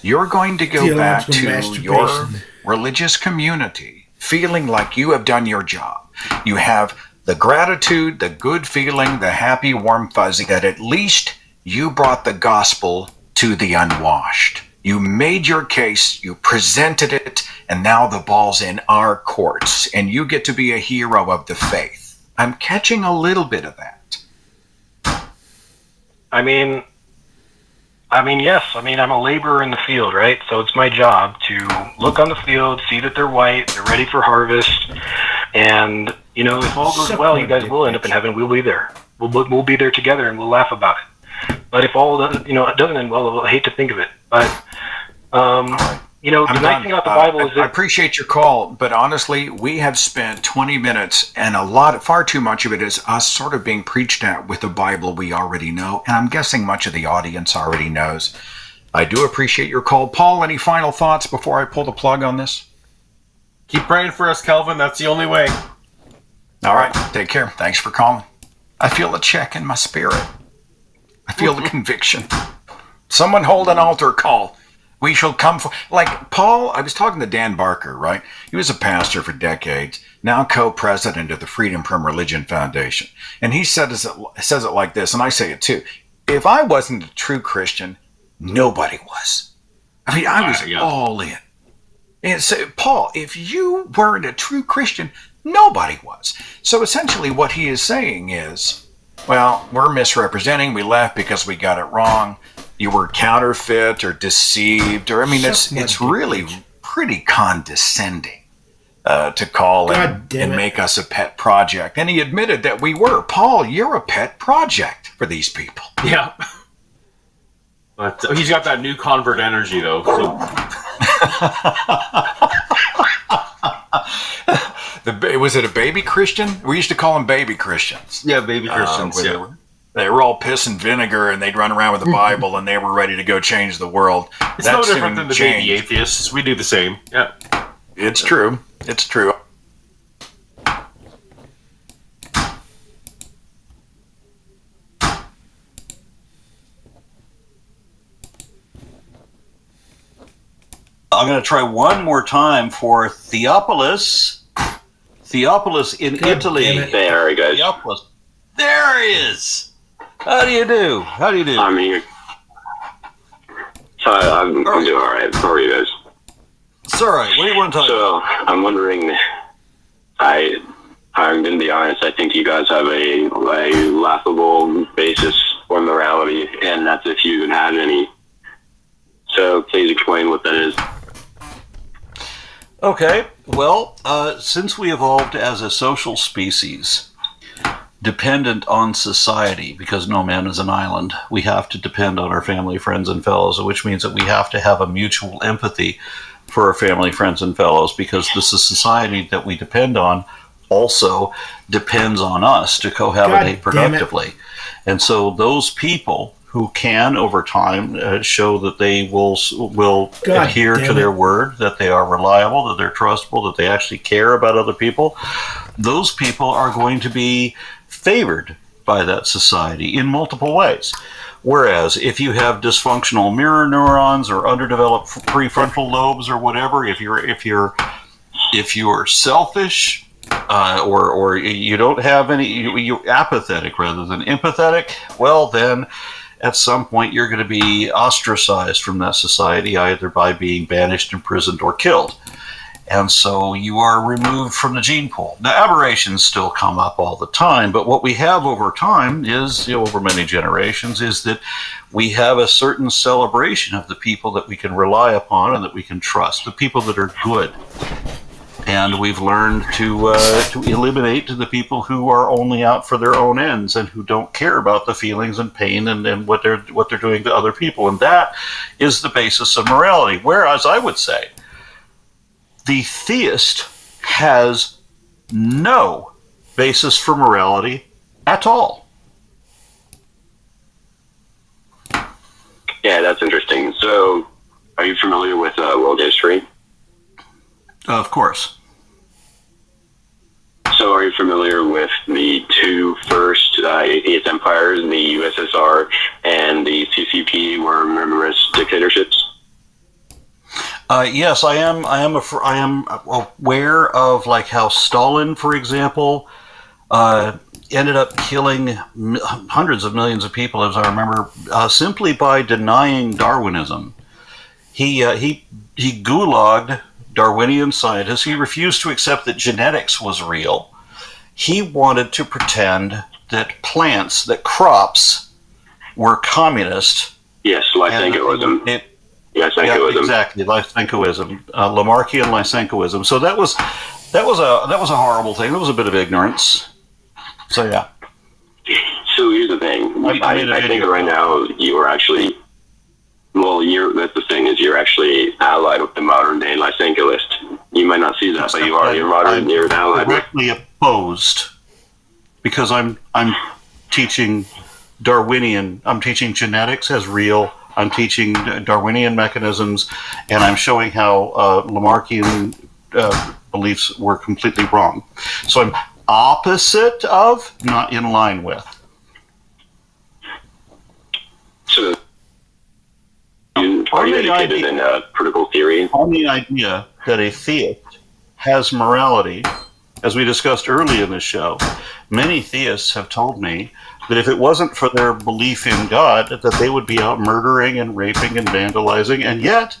you're going to go back to your religious community feeling like you have done your job. You have the gratitude, the good feeling, the happy, warm fuzzy that at least you brought the gospel to the unwashed. You made your case, you presented it, and now the ball's in our courts, and you get to be a hero of the faith. I'm catching a little bit of that. Yes. I'm a laborer in the field, right? So it's my job to look on the field, see that they're white, they're ready for harvest, and, if all goes well, you guys will end up in heaven. We'll be there. We'll be there together, and we'll laugh about it. But if all, it doesn't end well, I hate to think of it. But You know, the I'm nice done. thing about the Bible is I appreciate your call, but honestly, we have spent 20 minutes, and far too much of it is us sort of being preached at with the Bible we already know, and I'm guessing much of the audience already knows. I do appreciate your call. Paul, any final thoughts before I pull the plug on this? Keep praying for us, Kelvin. That's the only way. All right, take care. Thanks for calling. I feel a check in my spirit. I feel the conviction. Someone hold an altar call. We shall come for, like Paul, I was talking to Dan Barker, right? He was a pastor for decades, now co-president of the Freedom from Religion Foundation. And he says it like this, and I say it too. If I wasn't a true Christian, nobody was. I mean, I was all in. And so, Paul, if you weren't a true Christian, nobody was. So essentially what he is saying is, well, we're misrepresenting, we left because we got it wrong. You were counterfeit or deceived, or I mean, it's really pretty condescending to call and make us a pet project. And he admitted that we were. Paul, you're a pet project for these people. Yeah. But he's got that new convert energy, though. So. Was it a baby Christian? We used to call them baby Christians. Yeah, baby Christians. Yeah. They were all piss and vinegar, and they'd run around with the Bible, and they were ready to go change the world. It's no different than the baby atheists. We do the same. Yeah. It's true. It's true. I'm going to try one more time for Theophilus. Theophilus in Italy. There he goes. Theophilus. There he is. How do you do? I'm here. So I'm doing all right. How are you guys? It's all right. What do you want to talk about? So I'm wondering. I'm going to be honest. I think you guys have a laughable basis for morality, and that's if you even had any. So please explain what that is. Okay. Well, since we evolved as a social species, dependent on society, because no man is an island, we have to depend on our family, friends, and fellows, which means that we have to have a mutual empathy for our family, friends, and fellows, because this is society that we depend on also depends on us to cohabitate productively. And so those people who can, over time, show that they will adhere to their word, that they are reliable, that they're trustable, that they actually care about other people, those people are going to be favored by that society in multiple ways. Whereas if you have dysfunctional mirror neurons or underdeveloped prefrontal lobes or whatever, if you're selfish or you don't have any, you're apathetic rather than empathetic, well then at some point you're going to be ostracized from that society, either by being banished, imprisoned, or killed. And so you are removed from the gene pool. Now, aberrations still come up all the time, but what we have over time is, over many generations, is that we have a certain celebration of the people that we can rely upon and that we can trust, the people that are good. And we've learned to eliminate the people who are only out for their own ends and who don't care about the feelings and pain and what they're doing to other people. And that is the basis of morality. Whereas I would say, the theist has no basis for morality at all. Yeah, that's interesting. So, are you familiar with world history? Of course. So, are you familiar with the two first atheist empires, the USSR and the CCP, were murderous dictatorships? Yes, I am aware of how Stalin, for example, ended up killing hundreds of millions of people, as I remember, simply by denying Darwinism. He gulagged Darwinian scientists. He refused to accept that genetics was real. He wanted to pretend that crops were communist. Yes, Lysenkoism. Lysenkoism. Yeah, exactly, Lysenkoism, Lamarckian Lysenkoism. So that was a horrible thing. It was a bit of ignorance. So yeah. So here's the thing. I think right now you are actually. Well, that's the thing is you're actually allied with them that, but you're moderate and you're now directly opposed, because I'm teaching Darwinian. I'm teaching genetics as real. I'm teaching Darwinian mechanisms, and I'm showing how Lamarckian beliefs were completely wrong. So I'm opposite of, not in line with. So are you educated in critical theory? On the idea that a theist has morality, as we discussed early in the show, many theists have told me that if it wasn't for their belief in God, that they would be out murdering and raping and vandalizing, and yet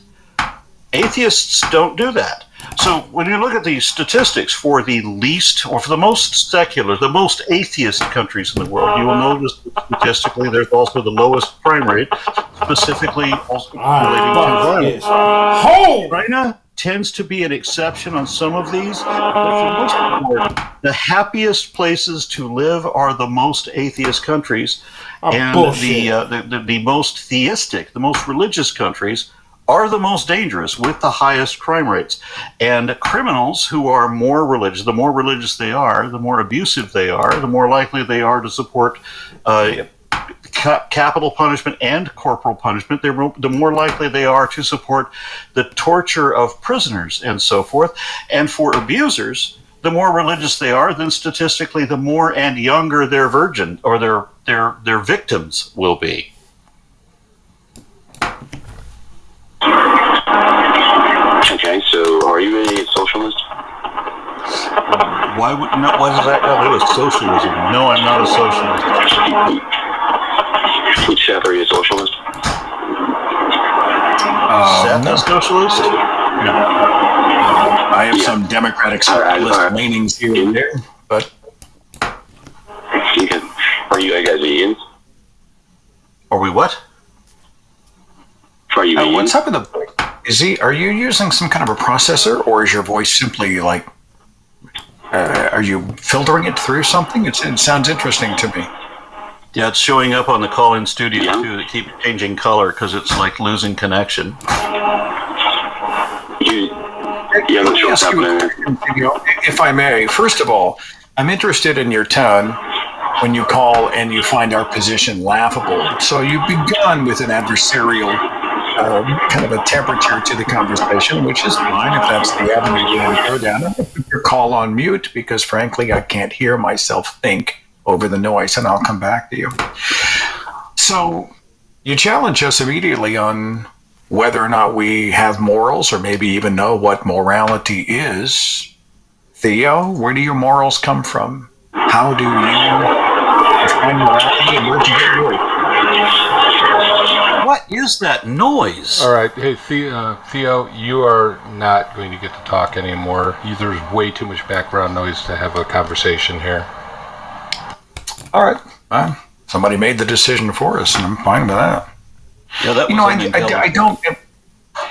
atheists don't do that. So when you look at the statistics for the least, or for the most secular, the most atheist countries in the world, you will notice that statistically there's also the lowest crime rate, specifically also relating to violence. China tends to be an exception on some of these, but for the most part, the happiest places to live are the most atheist countries, and the most theistic, the most religious countries are the most dangerous with the highest crime rates. And criminals who are more religious, the more religious they are, the more abusive they are, the more likely they are to support capital punishment and corporal punishment. The more likely they are to support the torture of prisoners and so forth. And for abusers, the more religious they are, then statistically the more and younger their virgin or their victims will be. Okay, so are you a socialist? Why does that have to do with socialism? No, I'm not a socialist. Would Seth, are you a socialist? Seth, a socialist? No. I have some Democratic socialist leanings here and there, but... Are you guys vegans? Are we what? Are you vegan? What's up with the... Are you using some kind of a processor, or is your voice simply like... are you filtering it through something? It sounds interesting to me. Yeah, it's showing up on the call-in studio, too. They keep changing color because it's like losing connection. If I may, first of all, I'm interested in your tone when you call and you find our position laughable. So you've begun with an adversarial kind of a temperature to the conversation, which is fine if that's the avenue you want to go down. I'm going to put your call on mute because, frankly, I can't hear myself think over the noise, and I'll come back to you. So you challenge us immediately on whether or not we have morals, or maybe even know what morality is. Theo, where do your morals come from? How do you define morality, and where do you get yours? What is that noise? All right. Hey, Theo, you are not going to get to talk anymore. There's way too much background noise to have a conversation here. All right. Somebody made the decision for us, and I'm fine with that. Yeah, that was I don't...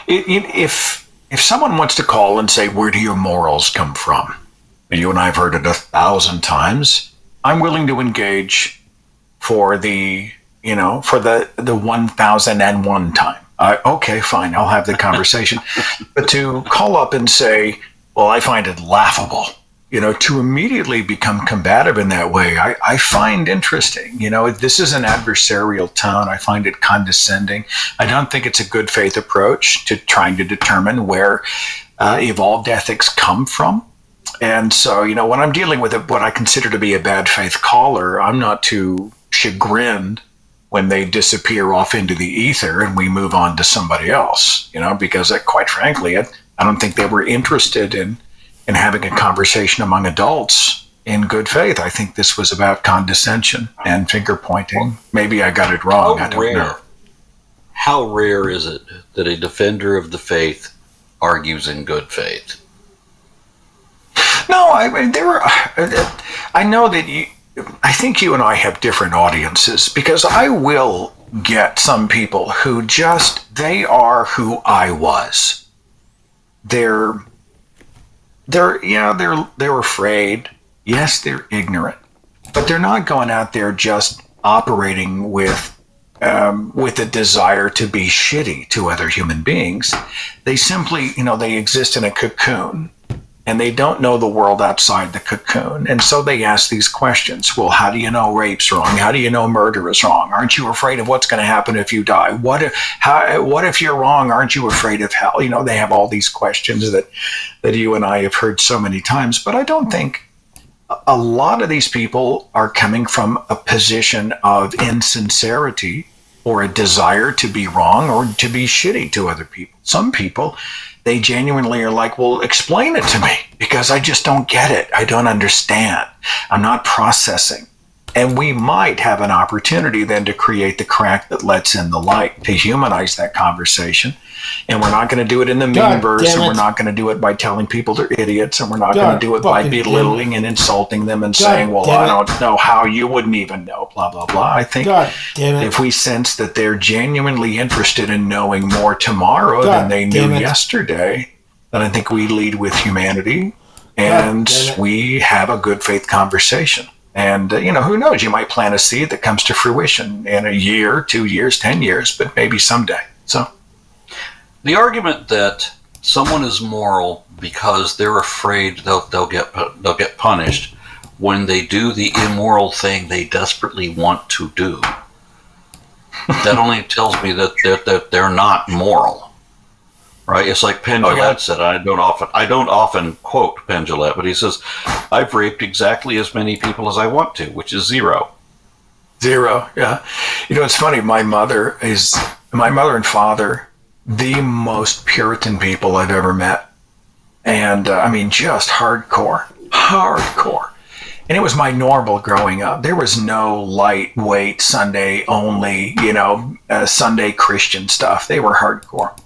If someone wants to call and say, where do your morals come from? And you and I have heard it 1,000 times. I'm willing to engage for the 1,001 time. Okay, fine, I'll have the conversation. But to call up and say, well, I find it laughable, to immediately become combative in that way, I find interesting. This is an adversarial tone. I find it condescending. I don't think it's a good faith approach to trying to determine where evolved ethics come from. And so, when I'm dealing with what I consider to be a bad faith caller, I'm not too chagrined when they disappear off into the ether and we move on to somebody else, because quite frankly, I don't think they were interested in having a conversation among adults in good faith. I think this was about condescension and finger pointing. Maybe I got it wrong. I don't know. How rare is it that a defender of the faith argues in good faith? No, I know that I think you and I have different audiences, because I will get some people who they are who I was. They're afraid. Yes, they're ignorant, but they're not going out there just operating with a desire to be shitty to other human beings. They simply, they exist in a cocoon, and they don't know the world outside the cocoon. And so they ask these questions. Well, how do you know rape's wrong? How do you know murder is wrong? Aren't you afraid of what's going to happen if you die? What if you're wrong? Aren't you afraid of hell? You know, they have all these questions that you and I have heard so many times. But I don't think a lot of these people are coming from a position of insincerity or a desire to be wrong or to be shitty to other people. Some people, they genuinely are like, well, explain it to me, because I just don't get it. I don't understand. I'm not processing. And we might have an opportunity then to create the crack that lets in the light, to humanize that conversation. And we're not going to do it in the meme verse, and we're not going to do it by telling people they're idiots, and we're not going to do it by belittling and insulting them and saying, well, I don't know how, you wouldn't even know, blah, blah, blah. I think if we sense that they're genuinely interested in knowing more tomorrow than they knew yesterday, then I think we lead with humanity and we have a good faith conversation. And, who knows? You might plant a seed that comes to fruition in a year, 2 years, 10 years, but maybe someday. So the argument that someone is moral because they're afraid they'll get punished when they do the immoral thing they desperately want to do, that only tells me that they're not moral. Right? It's like Penn Jillette said. I don't often quote Penn Jillette, but he says, "I've raped exactly as many people as I want to, which is 0." 0, yeah. It's funny. My mother and father, the most Puritan people I've ever met, and just hardcore. And it was my normal growing up. There was no lightweight Sunday only, Sunday Christian stuff. They were hardcore.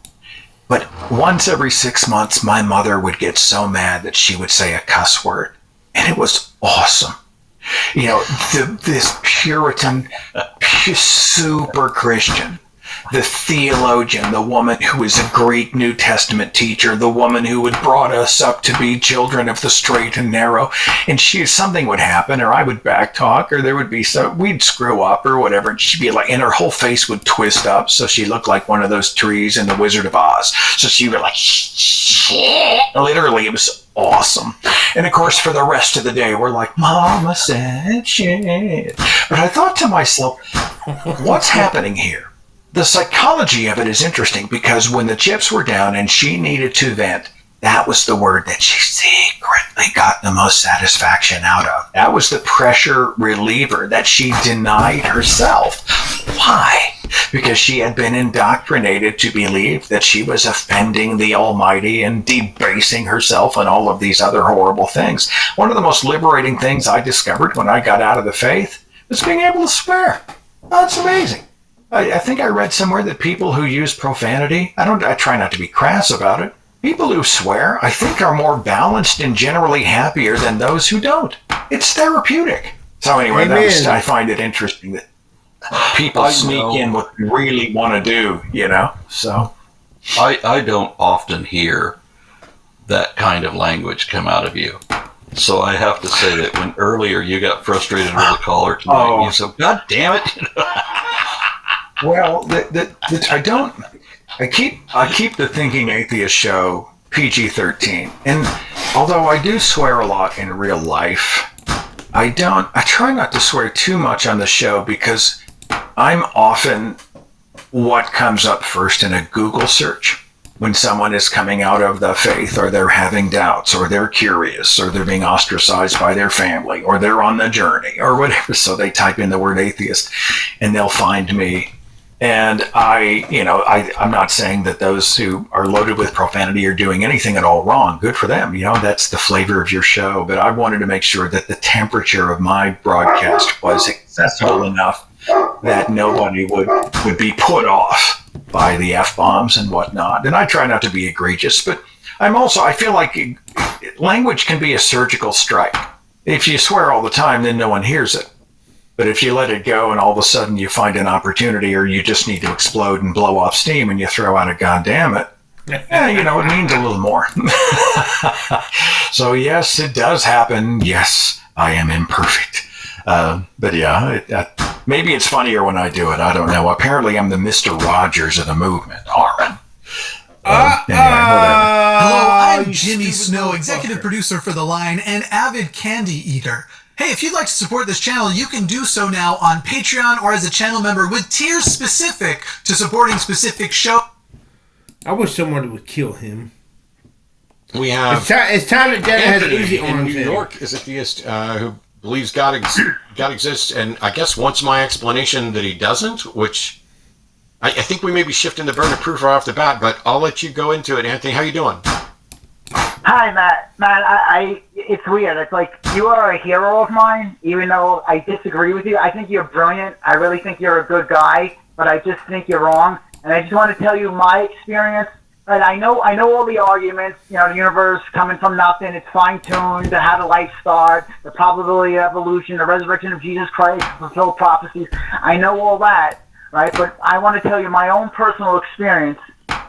But once every 6 months, my mother would get so mad that she would say a cuss word. And it was awesome. This Puritan, super Christian, the theologian, the woman who was a Greek New Testament teacher, the woman who had brought us up to be children of the straight and narrow. And something would happen, or I would backtalk, or there would be we'd screw up or whatever. And she'd be like, and her whole face would twist up. So she looked like one of those trees in The Wizard of Oz. So she would like, shit. Literally, it was awesome. And of course, for the rest of the day, we're like, Mama said shit. But I thought to myself, what's happening here? The psychology of it is interesting, because when the chips were down and she needed to vent, that was the word that she secretly got the most satisfaction out of. That was the pressure reliever that she denied herself. Why? Because she had been indoctrinated to believe that she was offending the Almighty and debasing herself and all of these other horrible things. One of the most liberating things I discovered when I got out of the faith was being able to swear. That's amazing. I think I read somewhere that people who use profanity, I try not to be crass about it. People who swear, I think, are more balanced and generally happier than those who don't. It's therapeutic. So anyway, I find it interesting that people sneak in what they really want to do, So I don't often hear that kind of language come out of you. So I have to say that when earlier you got frustrated with the caller tonight, you said, God damn it. Well, I keep the Thinking Atheist show PG-13. And although I do swear a lot in real life, I try not to swear too much on the show, because I'm often what comes up first in a Google search when someone is coming out of the faith, or they're having doubts, or they're curious, or they're being ostracized by their family, or they're on the journey, or whatever. So they type in the word atheist and they'll find me. And I'm not saying that those who are loaded with profanity are doing anything at all wrong. Good for them. That's the flavor of your show. But I wanted to make sure that the temperature of my broadcast was accessible enough that nobody would be put off by the F-bombs and whatnot. And I try not to be egregious, but I feel like language can be a surgical strike. If you swear all the time, then no one hears it. But if you let it go and all of a sudden you find an opportunity, or you just need to explode and blow off steam, and you throw out a goddamn it, it means a little more. So yes, it does happen. Yes, I am imperfect. But yeah, maybe it's funnier when I do it. I don't know. Apparently I'm the Mr. Rogers of the movement, Aaron. Hello, I'm Jimmy Snow, executive producer for The Line and avid candy eater. Hey, if you'd like to support this channel, you can do so now on Patreon or as a channel member with tiers specific to supporting specific shows. I wish someone would kill him. We have... It's time that Dad has Anthony easy in on New him. York is a theist who believes God exists, and I guess wants my explanation that he doesn't, which I think we may be shifting the burden of proof right off the bat, but I'll let you go into it. Anthony, how you doing? Hi, Matt. Matt, it's weird. It's like you are a hero of mine, even though I disagree with you. I think you're brilliant. I really think you're a good guy, but I just think you're wrong. And I just want to tell you my experience. Right? I know all the arguments. You know, the universe coming from nothing. It's fine-tuned. How did life start? The probability of evolution. The resurrection of Jesus Christ. Fulfilled prophecies. I know all that, right? But I want to tell you my own personal experience.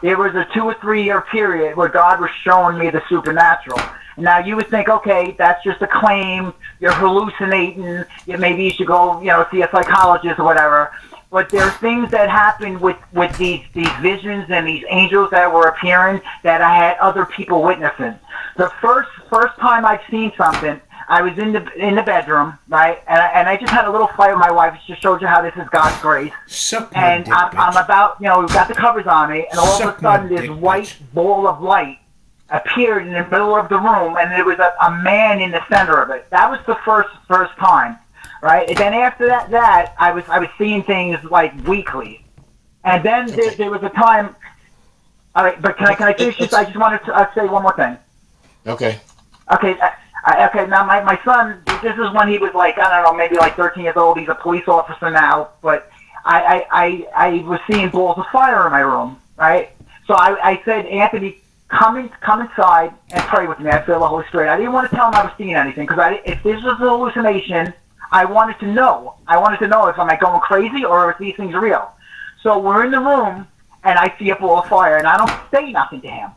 There was a 2 or 3 year period where God was showing me the supernatural. Now you would think, okay, that's just a claim. You're hallucinating. Maybe you should go, see a psychologist or whatever. But there are things that happen with these visions and these angels that were appearing that I had other people witnessing. The first time I've seen something, I was in the bedroom, right, and I just had a little fight with my wife. It just shows you how this is God's grace. And I'm about, we've got the covers on me, and all of a sudden this white ball of light appeared in the middle of the room, and there was a man in the center of it. That was the first time, right? And then after that I was seeing things like weekly, and then there was a time. All right, but can I finish this? I just wanted to say one more thing. Okay. Okay. Okay, now my son, this is when he was like, I don't know, maybe like 13 years old. He's a police officer now, but I was seeing balls of fire in my room, right? So I said, Anthony, come inside and pray with me. I feel the Holy Spirit. I didn't want to tell him I was seeing anything, because if this was a hallucination, I wanted to know. I wanted to know if I'm going crazy or if these things are real. So we're in the room, and I see a ball of fire, and I don't say nothing to him.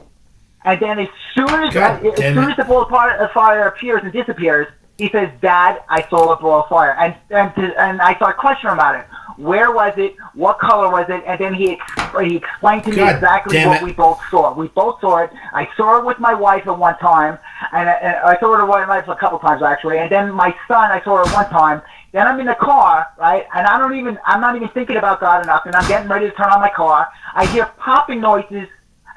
And then as soon as the ball of fire appears and disappears, he says, "Dad, I saw a ball of fire." And I start questioning about it. Where was it? What color was it? And then he explained to me exactly what we both saw. We both saw it. I saw it with my wife at one time, and I saw it with my wife a couple times actually. And then my son, I saw it one time. Then I'm in the car, right? And I'm not even thinking about God enough. And I'm getting ready to turn on my car. I hear popping noises.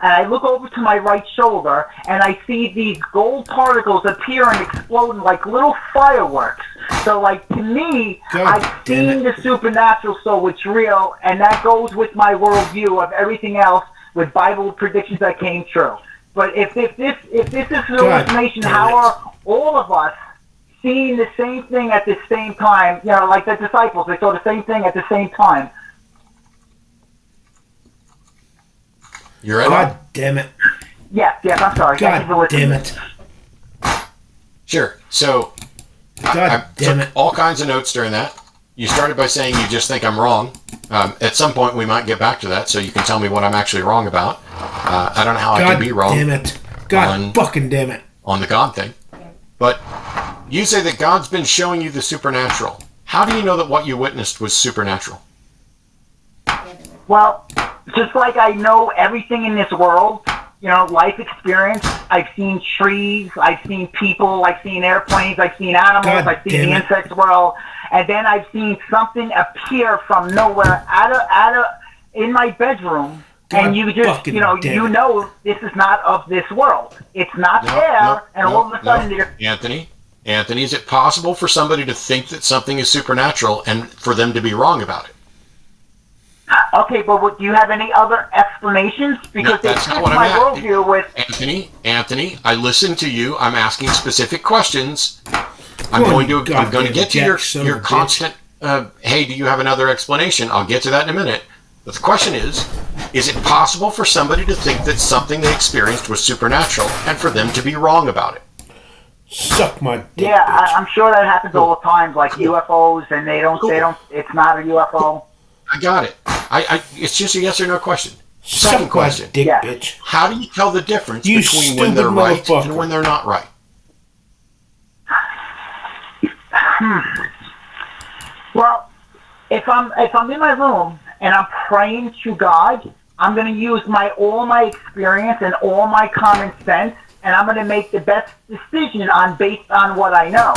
And I look over to my right shoulder, and I see these gold particles appear and exploding like little fireworks. So, like, to me, I've seen the supernatural, so it's real, and that goes with my worldview of everything else with Bible predictions that came true. But if this is an hallucination, how are all of us seeing the same thing at the same time? Like the disciples, they saw the same thing at the same time. You're right. God damn it. Yes, I'm sorry. God damn it. Sure. So, I took all kinds of notes during that. You started by saying you just think I'm wrong. At some point, we might get back to that, so you can tell me what I'm actually wrong about. I don't know how I can be wrong. Damn it. God fucking damn it. On the God thing. But you say that God's been showing you the supernatural. How do you know that what you witnessed was supernatural? Well, just like I know everything in this world, life experience, I've seen trees, I've seen people, I've seen airplanes, I've seen animals, I've seen the insect world, and then I've seen something appear from nowhere in my bedroom, and you just, you know this is not of this world. It's not all of a sudden Anthony, is it possible for somebody to think that something is supernatural and for them to be wrong about it? Okay, but do you have any other explanations? Because that's not what I'm worldview with Anthony. I listen to you. I'm asking specific questions. I'm going to get to your constant. Hey, do you have another explanation? I'll get to that in a minute. But the question is it possible for somebody to think that something they experienced was supernatural and for them to be wrong about it? Suck my dick. Yeah, I'm sure that happens all the time, like UFOs, and they don't. It's not a UFO. I got it. It's just a yes or no question. Second question. Dick bitch. How do you tell the difference between when they're right and when they're not right? Well, if I'm in my room and I'm praying to God, I'm going to use all my experience and all my common sense, and and I'm going to make the best decision based on what I know.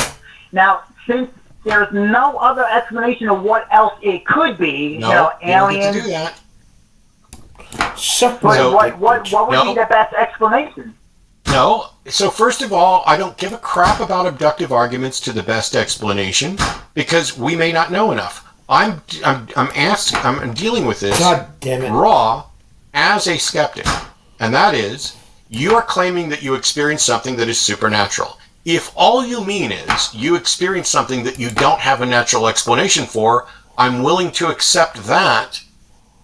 Now, since there's no other explanation of what else it could be, aliens. You don't get to do that. But what would be the best explanation? No. So first of all, I don't give a crap about abductive arguments to the best explanation because we may not know enough. I'm dealing with this raw as a skeptic, and that is you are claiming that you experience something that is supernatural. If all you mean is you experience something that you don't have a natural explanation for, I'm willing to accept that,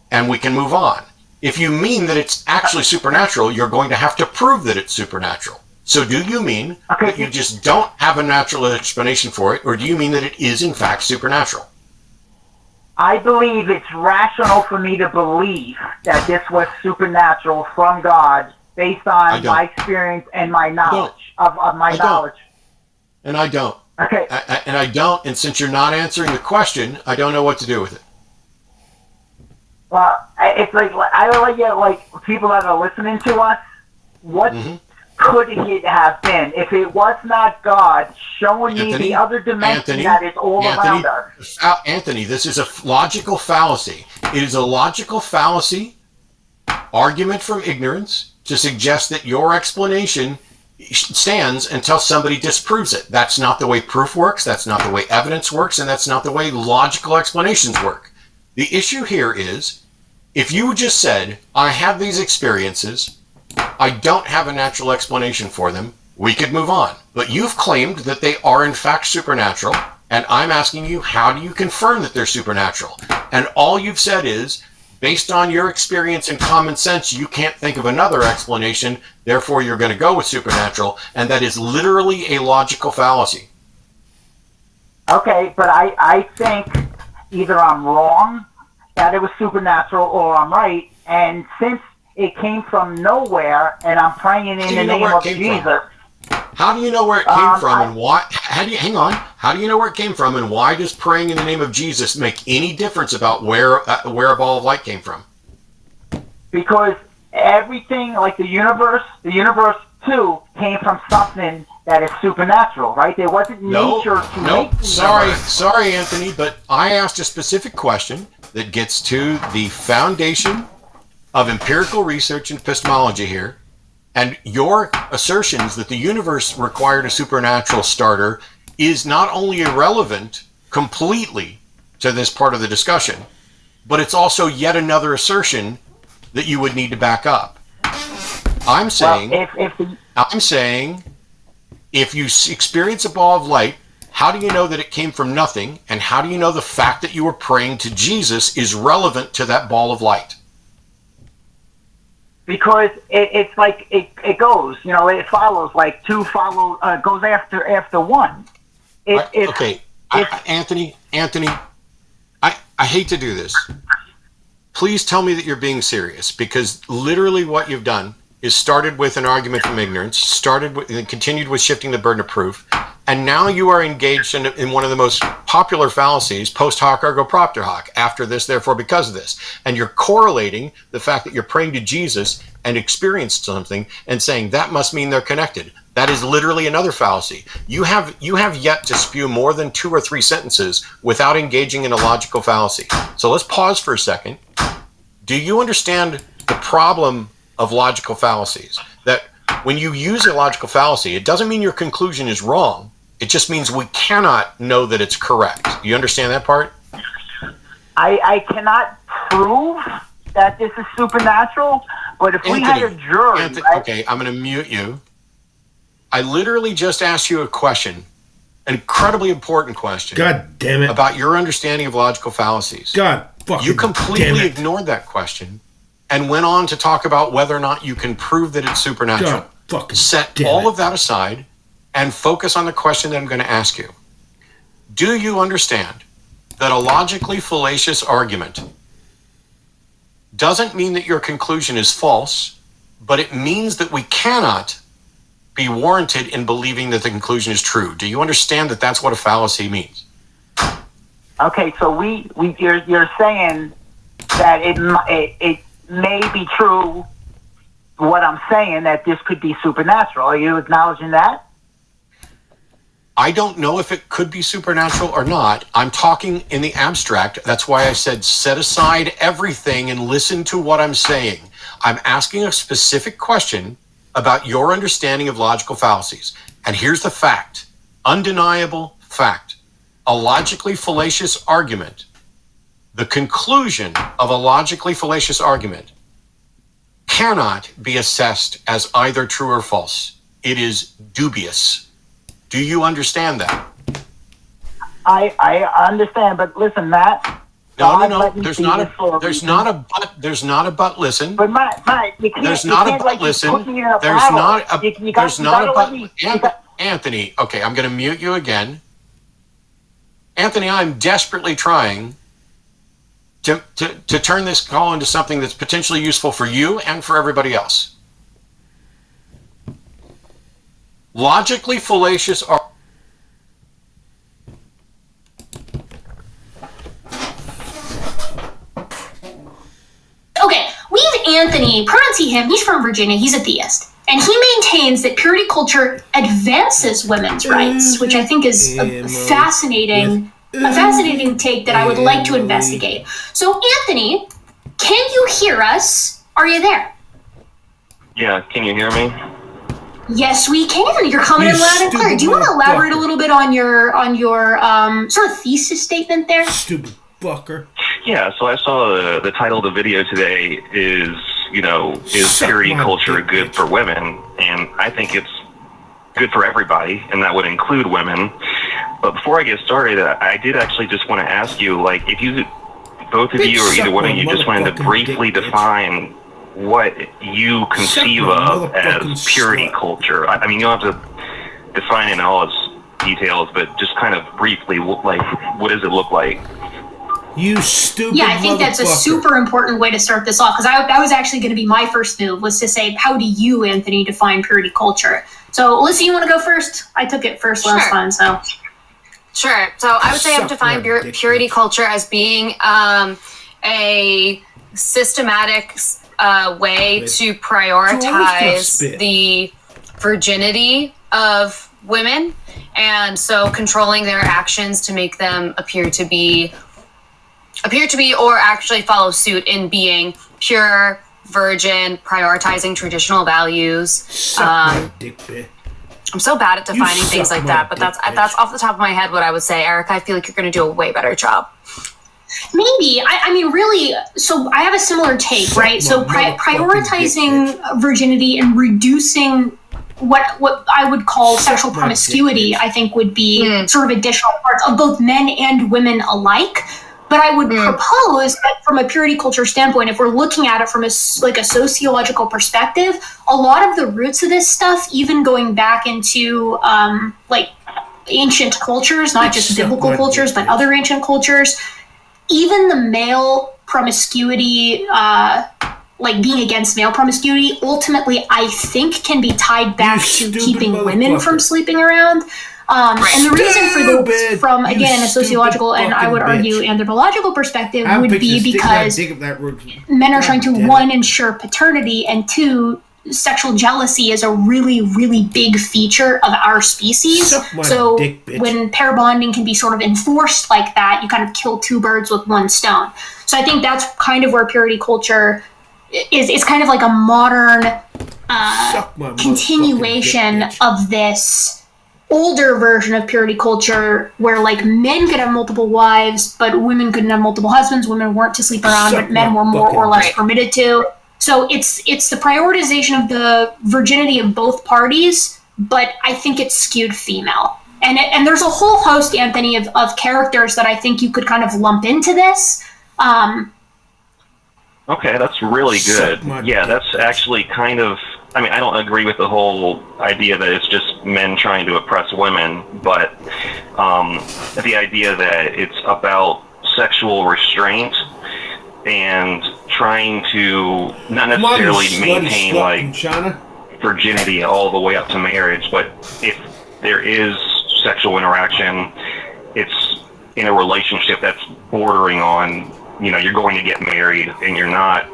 and we can move on. If you mean that it's actually supernatural, you're going to have to prove that it's supernatural. So do you mean that you just don't have a natural explanation for it, or do you mean that it is in fact supernatural? I believe it's rational for me to believe that this was supernatural from God based on my experience and my knowledge of my knowledge. And I don't. Okay. And I don't, and since you're not answering the question, I don't know what to do with it. Well, it's like I like people that are listening to us. What could it have been if it was not God showing me the other dimension that is all around us? Anthony, this is a logical fallacy. It is a logical fallacy, argument from ignorance, to suggest that your explanation stands until somebody disproves it. That's not the way proof works. That's not the way evidence works, and that's not the way logical explanations work. The issue here is, if you just said, I have these experiences, I don't have a natural explanation for them, we could move on. But you've claimed that they are in fact supernatural, and I'm asking you, how do you confirm that they're supernatural? And all you've said is, based on your experience and common sense, you can't think of another explanation, therefore you're going to go with supernatural, and that is literally a logical fallacy. Okay, but I think either I'm wrong, that it was supernatural, or I'm right, and since it came from nowhere, and I'm praying in the name of Jesus. How do you know where it came from, and why? How do you know where it came from, and why does praying in the name of Jesus make any difference about where a ball of light came from? Because everything, like the universe too, came from something that is supernatural, right? There wasn't nature to make the universe. Sorry, Anthony, but I asked a specific question that gets to the foundation of empirical research and epistemology here, and your assertions that the universe required a supernatural starter is not only irrelevant completely to this part of the discussion, but it's also yet another assertion that you would need to back up. I'm saying, if you experience a ball of light, how do you know that it came from nothing, and how do you know the fact that you were praying to Jesus is relevant to that ball of light? Because it's like it goes, it follows, like two goes after one. Anthony, I hate to do this. Please tell me that you're being serious, because literally what you've done is started with an argument from ignorance, and continued with shifting the burden of proof, and now you are engaged in one of the most popular fallacies, post hoc ergo propter hoc, after this, therefore because of this. And you're correlating the fact that you're praying to Jesus and experienced something and saying that must mean they're connected. That is literally another fallacy. You have yet to spew more than 2 or 3 sentences without engaging in a logical fallacy. So let's pause for a second. Do you understand the problem of logical fallacies? That when you use a logical fallacy, it doesn't mean your conclusion is wrong. It just means we cannot know that it's correct. You understand that part? I cannot prove that this is supernatural, but if we had a jury... Okay, I'm going to mute you. I literally just asked you a question, an incredibly important question. God damn it. About your understanding of logical fallacies. God fucking You completely ignored that question and went on to talk about whether or not you can prove that it's supernatural. Set all of that aside and focus on the question that I'm going to ask you. Do you understand that a logically fallacious argument doesn't mean that your conclusion is false, but it means that we cannot be warranted in believing that the conclusion is true? Do you understand that that's what a fallacy means? Okay, so you're saying that it may be true what I'm saying, that this could be supernatural. Are you acknowledging that? I don't know if it could be supernatural or not. I'm talking in the abstract. That's why I said set aside everything and listen to what I'm saying. I'm asking a specific question about your understanding of logical fallacies. And here's the fact, undeniable fact. A logically fallacious argument, the conclusion of a logically fallacious argument cannot be assessed as either true or false. It is dubious. Do you understand that? I understand, but listen, Matt. No. There's not a but. Listen. But Matt, you can't. There's not you a can't, but. like, Listen. put me in a There's battle. not a. There's not a but. Me, Anthony. Okay, I'm going to mute you again. Anthony, I'm desperately trying to turn this call into something that's potentially useful for you and for everybody else. Logically fallacious are. Okay, we have Anthony, pronounce him, he's from Virginia, he's a theist. And he maintains that purity culture advances women's rights, which I think is a fascinating take that I would like to investigate. So, Anthony, can you hear us? Are you there? Yeah, can you hear me? Yes, we can. You're coming in loud and clear. Do you want to elaborate a little bit on your sort of thesis statement there? Stupid fucker. Yeah, so I saw the title of the video today is purity culture good for women? And I think it's good for everybody, and that would include women. But before I get started, I did actually just want to ask you, like, if you, both of you or either one of you, just wanted to briefly define what you conceive of as purity culture. I mean, you don't have to define it in all its details, but just kind of briefly, like, what does it look like? You stupid Yeah, I think that's a super important way to start this off, because that was actually going to be my first move, was to say, how do you, Anthony, define purity culture? So, Alyssa, you want to go first? I took it first last time, so. Sure. So I would say I would define purity culture as being a systematic way to prioritize the virginity of women, and so controlling their actions to make them appear to be or actually follow suit in being pure, virgin, prioritizing traditional values. I'm so bad at defining things like that, but that's off the top of my head what I would say. Eric, I feel like you're going to do a way better job. Maybe. I mean, really, so I have a similar take, right? So prioritizing virginity and reducing what I would call sexual promiscuity, I think, would be sort of additional parts of both men and women alike. But I would propose that from a purity culture standpoint, if we're looking at it from a sociological perspective, a lot of the roots of this stuff, even going back into ancient cultures, not just biblical cultures, but other ancient cultures, even the male promiscuity, being against male promiscuity, ultimately, I think, can be tied back to keeping women from sleeping around. And the reason for this, from, again, a sociological and I would argue anthropological perspective, would be because men are trying to, one, ensure paternity, and two, sexual jealousy is a really, really big feature of our species. So when pair bonding can be sort of enforced like that, you kind of kill two birds with one stone. So I think that's kind of where purity culture is kind of like a modern continuation of this older version of purity culture, where like men could have multiple wives, but women couldn't have multiple husbands. Women weren't to sleep around, but men were more or less permitted to. So it's the prioritization of the virginity of both parties, but I think it's skewed female. And there's a whole host, Anthony, of characters that I think you could kind of lump into this. Okay, that's really good. Yeah, that's actually kind of, I mean, I don't agree with the whole idea that it's just men trying to oppress women, but the idea that it's about sexual restraint and trying to not necessarily maintain virginity all the way up to marriage, but if there is sexual interaction, it's in a relationship that's bordering on, you're going to get married and you're not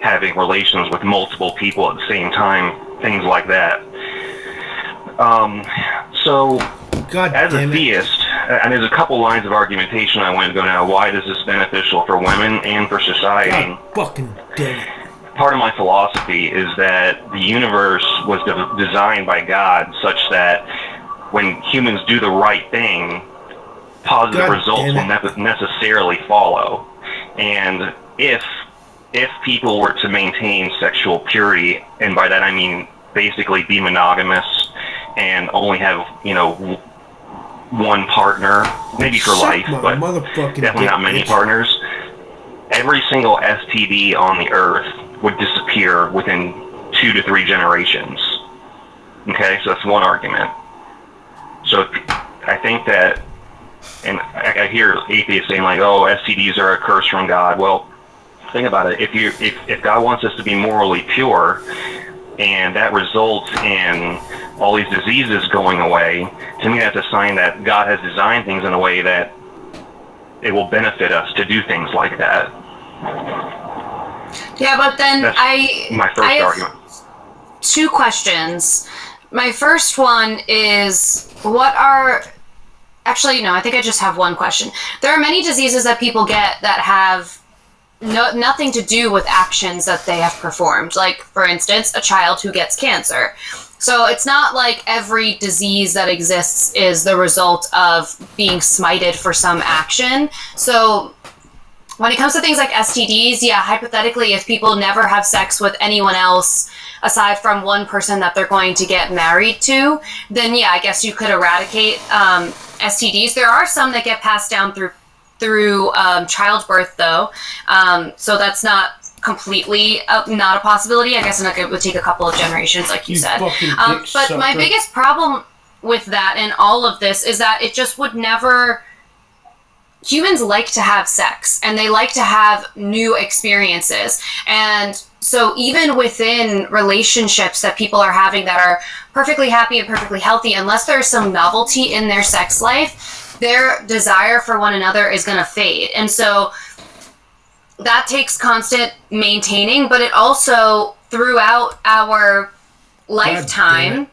having relations with multiple people at the same time, things like that. So, as a theist, and there's a couple lines of argumentation I want to go now. Why is this beneficial for women and for society? Fucking damn it. Part of my philosophy is that the universe was designed by God such that when humans do the right thing, positive results will necessarily follow. And if people were to maintain sexual purity, and by that I mean basically be monogamous and only have, one partner, maybe for life, but definitely not many partners, every single STD on the earth would disappear within 2 to 3 generations. Okay, so that's one argument. So I think that, and I hear atheists saying like, "Oh, STDs are a curse from God." Well, think about it. If God wants us to be morally pure, and that results in all these diseases going away, to me that's a sign that God has designed things in a way that it will benefit us to do things like that. Yeah, but then That's my first I have argument. 2 questions. My first one is, actually, no, I think I just have one question. There are many diseases that people get that have nothing to do with actions that they have performed. Like, for instance, a child who gets cancer. So it's not like every disease that exists is the result of being smited for some action. So when it comes to things like STDs, yeah, hypothetically, if people never have sex with anyone else aside from one person that they're going to get married to, then yeah, I guess you could eradicate STDs. There are some that get passed down through childbirth, though, so that's not completely not a possibility. I guess it would take a couple of generations, like you said. But my biggest problem with that and all of this is that it just would never... Humans like to have sex, and they like to have new experiences. And so even within relationships that people are having that are perfectly happy and perfectly healthy, unless there's some novelty in their sex life, their desire for one another is going to fade. And so that takes constant maintaining, but it also, throughout our lifetime,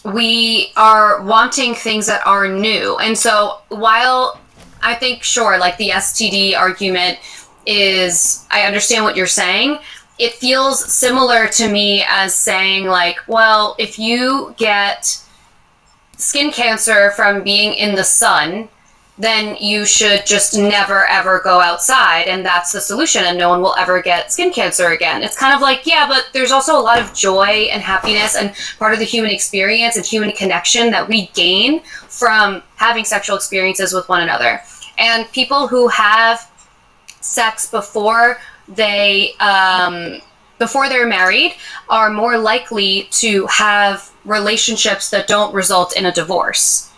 we are wanting things that are new. And so while I think, sure, like the STD argument is, I understand what you're saying. It feels similar to me as saying, like, well, if you get skin cancer from being in the sun, then you should just never, ever go outside, and that's the solution, and no one will ever get skin cancer again. It's kind of like, yeah, but there's also a lot of joy and happiness and part of the human experience and human connection that we gain from having sexual experiences with one another. And people who have sex before they're married are more likely to have relationships that don't result in a divorce.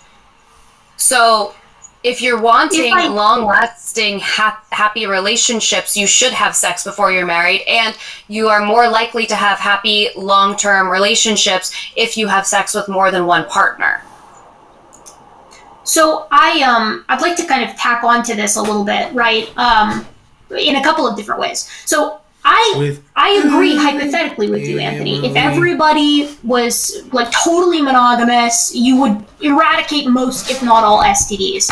So if you're wanting long-lasting, happy relationships, you should have sex before you're married, and you are more likely to have happy, long-term relationships if you have sex with more than one partner. So I'd like to kind of tack on to this a little bit, right? In a couple of different ways. So I agree hypothetically with you, Anthony. If everybody was like totally monogamous, you would eradicate most, if not all, STDs.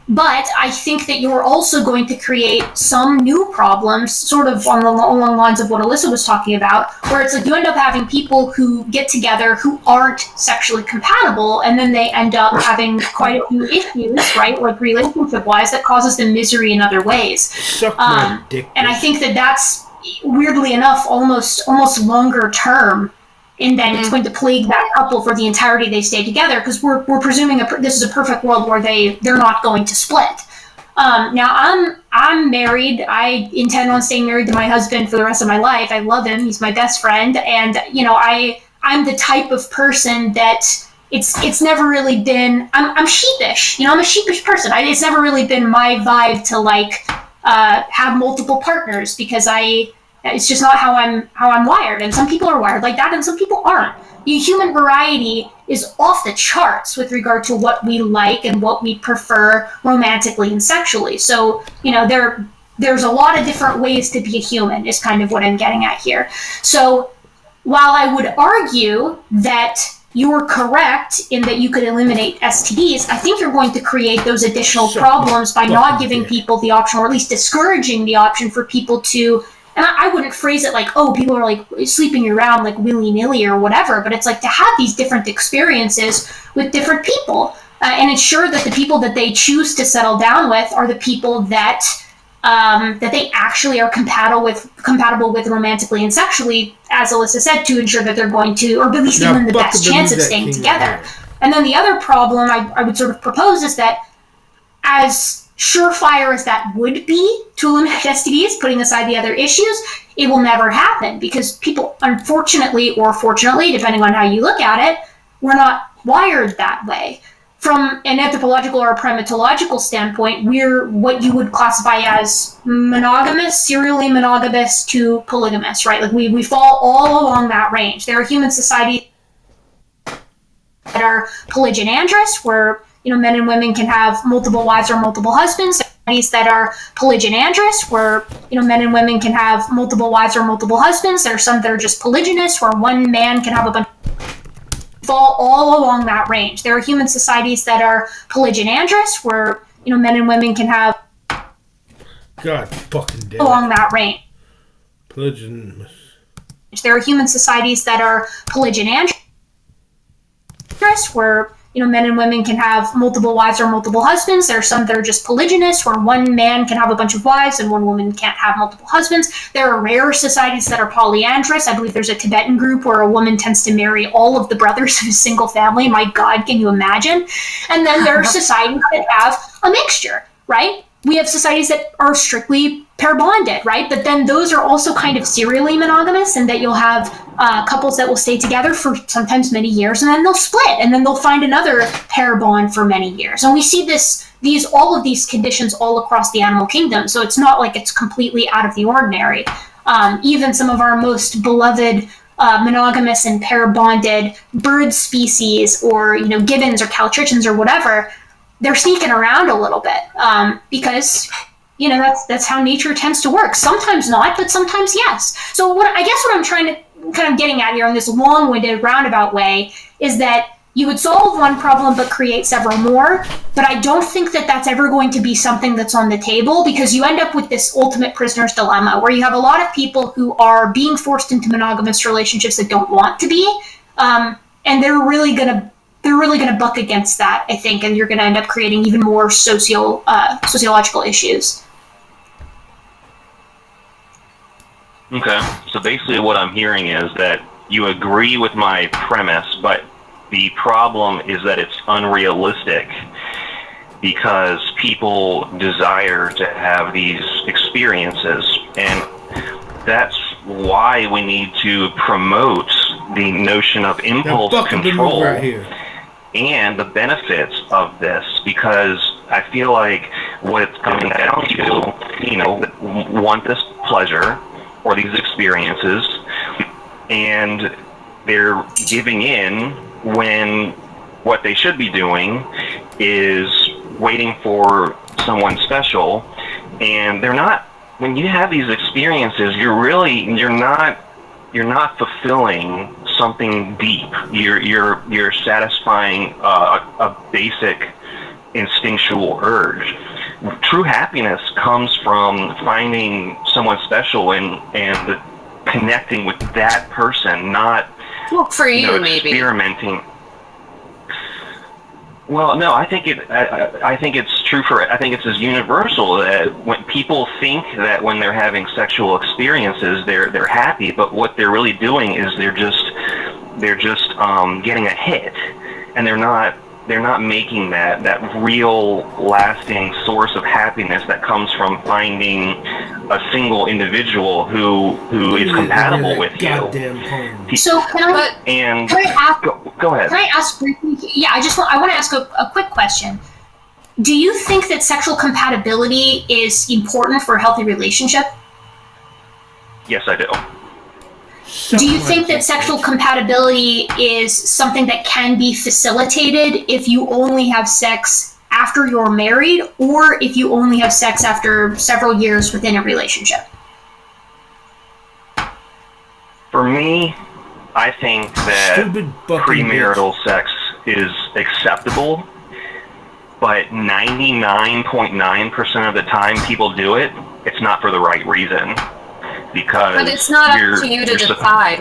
But I think that you're also going to create some new problems, sort of along the lines of what Alyssa was talking about, where it's like you end up having people who get together who aren't sexually compatible, and then they end up having quite a few issues, right, like relationship-wise, that causes them misery in other ways. And I think that that's, weirdly enough, almost longer term, in that it's going to plague that couple for the entirety they stay together, because we're presuming this is a perfect world where they're not going to split. Now I'm married. I intend on staying married to my husband for the rest of my life. I love him. He's my best friend, and I'm the type of person that it's never really been. I'm sheepish. I'm a sheepish person. It's never really been my vibe to have multiple partners, because it's just not how I'm wired, and some people are wired like that and some people aren't. The human variety is off the charts with regard to what we like and what we prefer romantically and sexually. So, there there's a lot of different ways to be a human, is kind of what I'm getting at here. So while I would argue that you're correct in that you could eliminate STDs, I think you're going to create those additional problems by not giving people the option, or at least discouraging the option for people to, and I wouldn't phrase it like, oh, people are like sleeping around like willy-nilly or whatever, but it's like to have these different experiences with different people and ensure that the people that they choose to settle down with are the people that they actually are compatible with romantically and sexually, as Alyssa said, to ensure that they're going to, or at least give them the best chance of staying together. And then the other problem I would sort of propose is that, as surefire as that would be to eliminate STDs, putting aside the other issues, it will never happen, because people, unfortunately or fortunately, depending on how you look at it, we're not wired that way. From an anthropological or a primatological standpoint, we're what you would classify as monogamous, serially monogamous to polygamous, right? Like we fall all along that range. There are human societies that are polygynandrous, where men and women can have multiple wives or multiple husbands. Societies that are polygynandrous, where men and women can have multiple wives or multiple husbands. There are some that are just polygynous, where one man can have a bunch. Fall all along that range. There are human societies that are polygynandrous, where men and women can have God fucking damn along that range. Polygynous. There are human societies that are polygynandrous, where men and women can have multiple wives or multiple husbands. There are some that are just polygynous, where one man can have a bunch of wives and one woman can't have multiple husbands. There are rare societies that are polyandrous. I believe there's a Tibetan group where a woman tends to marry all of the brothers of a single family. My God, can you imagine? And then there are societies that have a mixture, right? We have societies that are strictly pair bonded, right? But then those are also kind of serially monogamous, in that you'll have couples that will stay together for sometimes many years, and then they'll split, and then they'll find another pair bond for many years. And we see all of these conditions all across the animal kingdom. So it's not like it's completely out of the ordinary. Even some of our most beloved monogamous and pair bonded bird species, or gibbons or callitrichins or whatever, they're sneaking around a little bit because that's how nature tends to work. Sometimes not, but sometimes yes. So what I'm trying to kind of getting at here in this long-winded roundabout way is that you would solve one problem but create several more. But I don't think that that's ever going to be something that's on the table, because you end up with this ultimate prisoner's dilemma, where you have a lot of people who are being forced into monogamous relationships that don't want to be, and they're really gonna buck against that, I think, and you're going to end up creating even more sociological issues. Okay, so basically what I'm hearing is that you agree with my premise, but the problem is that it's unrealistic, because people desire to have these experiences, and that's why we need to promote the notion of impulse control and the benefits of this, because I feel like what it's coming down to, want this pleasure or these experiences, and they're giving in when what they should be doing is waiting for someone special, and they're not. When you have these experiences, you're not fulfilling something deep. You're satisfying a basic instinctual urge. True happiness comes from finding someone special and connecting with that person, not for you, experimenting. Maybe. Well, no, I think it's true I think it's as universal that when people think that when they're having sexual experiences, they're happy, but what they're really doing is they're just getting a hit, and they're not making that real lasting source of happiness that comes from finding a single individual who is compatible with you. So can I ask? Go ahead. Can I ask briefly? Yeah, I want to ask a quick question. Do you think that sexual compatibility is important for a healthy relationship? Yes, I do. Do you think that sexual compatibility is something that can be facilitated if you only have sex after you're married, or if you only have sex after several years within a relationship? For me, I think that premarital sex is acceptable, but 99.9% of the time people do it, it's not for the right reason. Because But it's not up to you to decide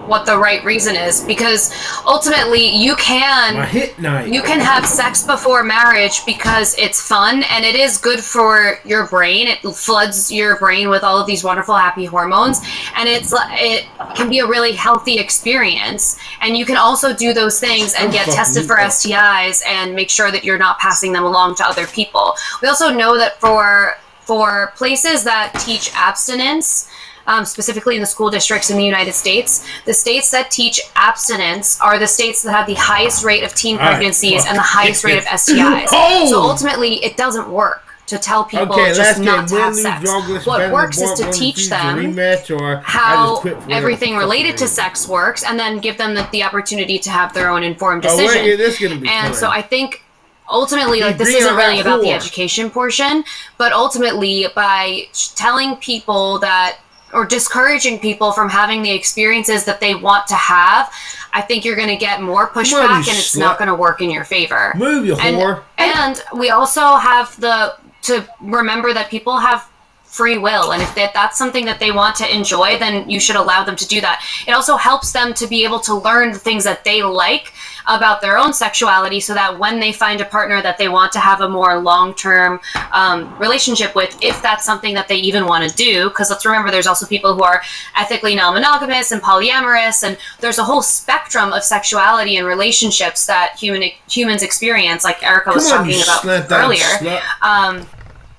what the right reason is, because ultimately you can have sex before marriage because it's fun and it is good for your brain. It floods your brain with all of these wonderful happy hormones, and it can be a really healthy experience. And you can also do those things and get tested for STIs and make sure that you're not passing them along to other people. We also know that for places that teach abstinence, specifically in the school districts in the United States, the states that teach abstinence are the states that have the highest rate of teen pregnancies and the highest rate of STIs. So ultimately, it doesn't work to tell people just not to have sex. What works is to teach them how everything related to sex works, and then give them the opportunity to have their own informed decision. And so I think ultimately, like, this isn't really about the education portion, but ultimately by telling people that, or discouraging people from having the experiences that they want to have, I think you're going to get more pushback, and it's not going to work in your favor. Move, you whore. And we also have to remember that people have free will, and if that's something that they want to enjoy, then you should allow them to do that. It also helps them to be able to learn the things that they like about their own sexuality, so that when they find a partner that they want to have a more long-term relationship with, if that's something that they even want to do, because let's remember there's also people who are ethically non-monogamous and polyamorous, and there's a whole spectrum of sexuality and relationships that humans experience, like Erica was talking about earlier.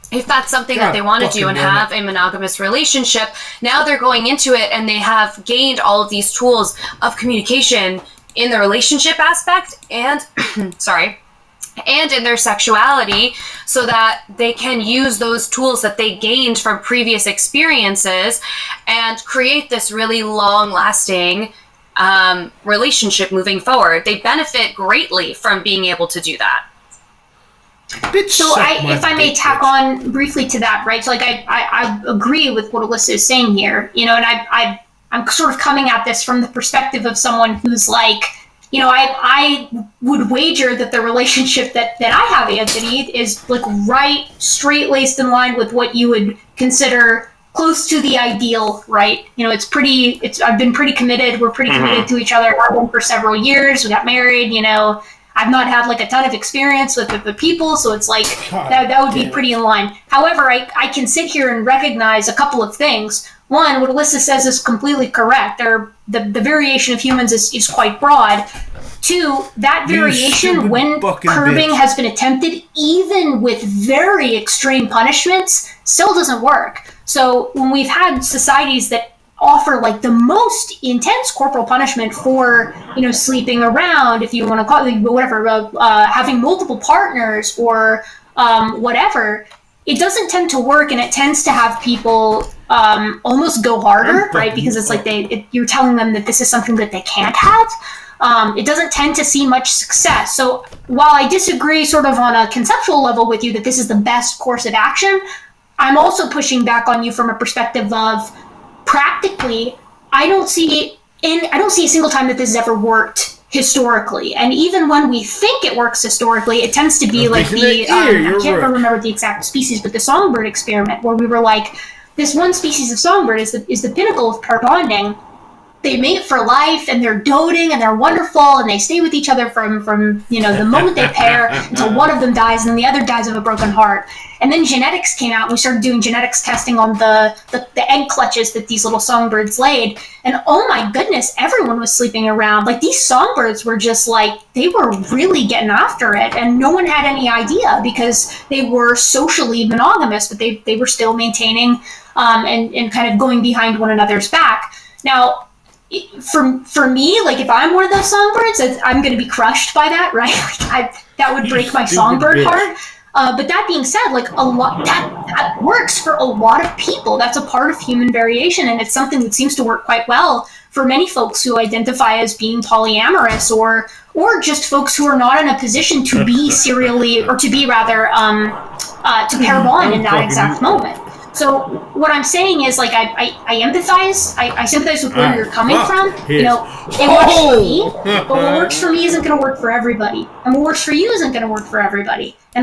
If that's something that they want to do and have a monogamous relationship, now they're going into it and they have gained all of these tools of communication in the relationship aspect and and in their sexuality, so that they can use those tools that they gained from previous experiences and create this really long-lasting relationship moving forward. They benefit greatly from being able to do that. So if I may tack on briefly to that, right? So like I agree with what Alyssa is saying here, you know, and I'm sort of coming at this from the perspective of someone who's like, you know, I would wager that the relationship that I have, Anthony, is like right, straight-laced in line with what you would consider close to the ideal, right? You know, I've been pretty committed. We're pretty committed to each other. I've been for several years. We got married, you know. I've not had like a ton of experience with the people, so it's like that would be pretty in line. However, I can sit here and recognize a couple of things. One, what Alyssa says is completely correct. The variation of humans is quite broad. Two, that variation, when curbing has been attempted, even with very extreme punishments, still doesn't work. So when we've had societies that offer like the most intense corporal punishment for, you know, sleeping around, if you want to call it whatever, having multiple partners or whatever, it doesn't tend to work, and it tends to have people almost go harder, right? Because it's like you're telling them that this is something that they can't have. It doesn't tend to see much success. So while I disagree sort of on a conceptual level with you that this is the best course of action, I'm also pushing back on you from a perspective of practically, I don't see a single time that this has ever worked historically. And even when we think it works historically, it tends to be like I can't remember the exact species, but the songbird experiment, where we were like, this one species of songbird is the pinnacle of pair bonding. They mate for life, and they're doting, and they're wonderful, and they stay with each other from you know, the moment they pair until one of them dies, and then the other dies of a broken heart. And then genetics came out, and we started doing genetics testing on the egg clutches that these little songbirds laid. And oh my goodness, everyone was sleeping around. Like, these songbirds were just like, they were really getting after it, and no one had any idea because they were socially monogamous, but they were still maintaining and kind of going behind one another's back. Now, for me, like, if I'm one of those songbirds, I'm going to be crushed by that, right? Like, that would break my songbird heart. But that being said, like, a lot that works for a lot of people. That's a part of human variation, and it's something that seems to work quite well for many folks who identify as being polyamorous or or just folks who are not in a position to be serially, or to be rather, to pair bond in that exact moment. So what I'm saying is, like, I empathize. I sympathize with where you're coming from. You know, it works for me, but what works for me isn't going to work for everybody, and what works for you isn't going to work for everybody. And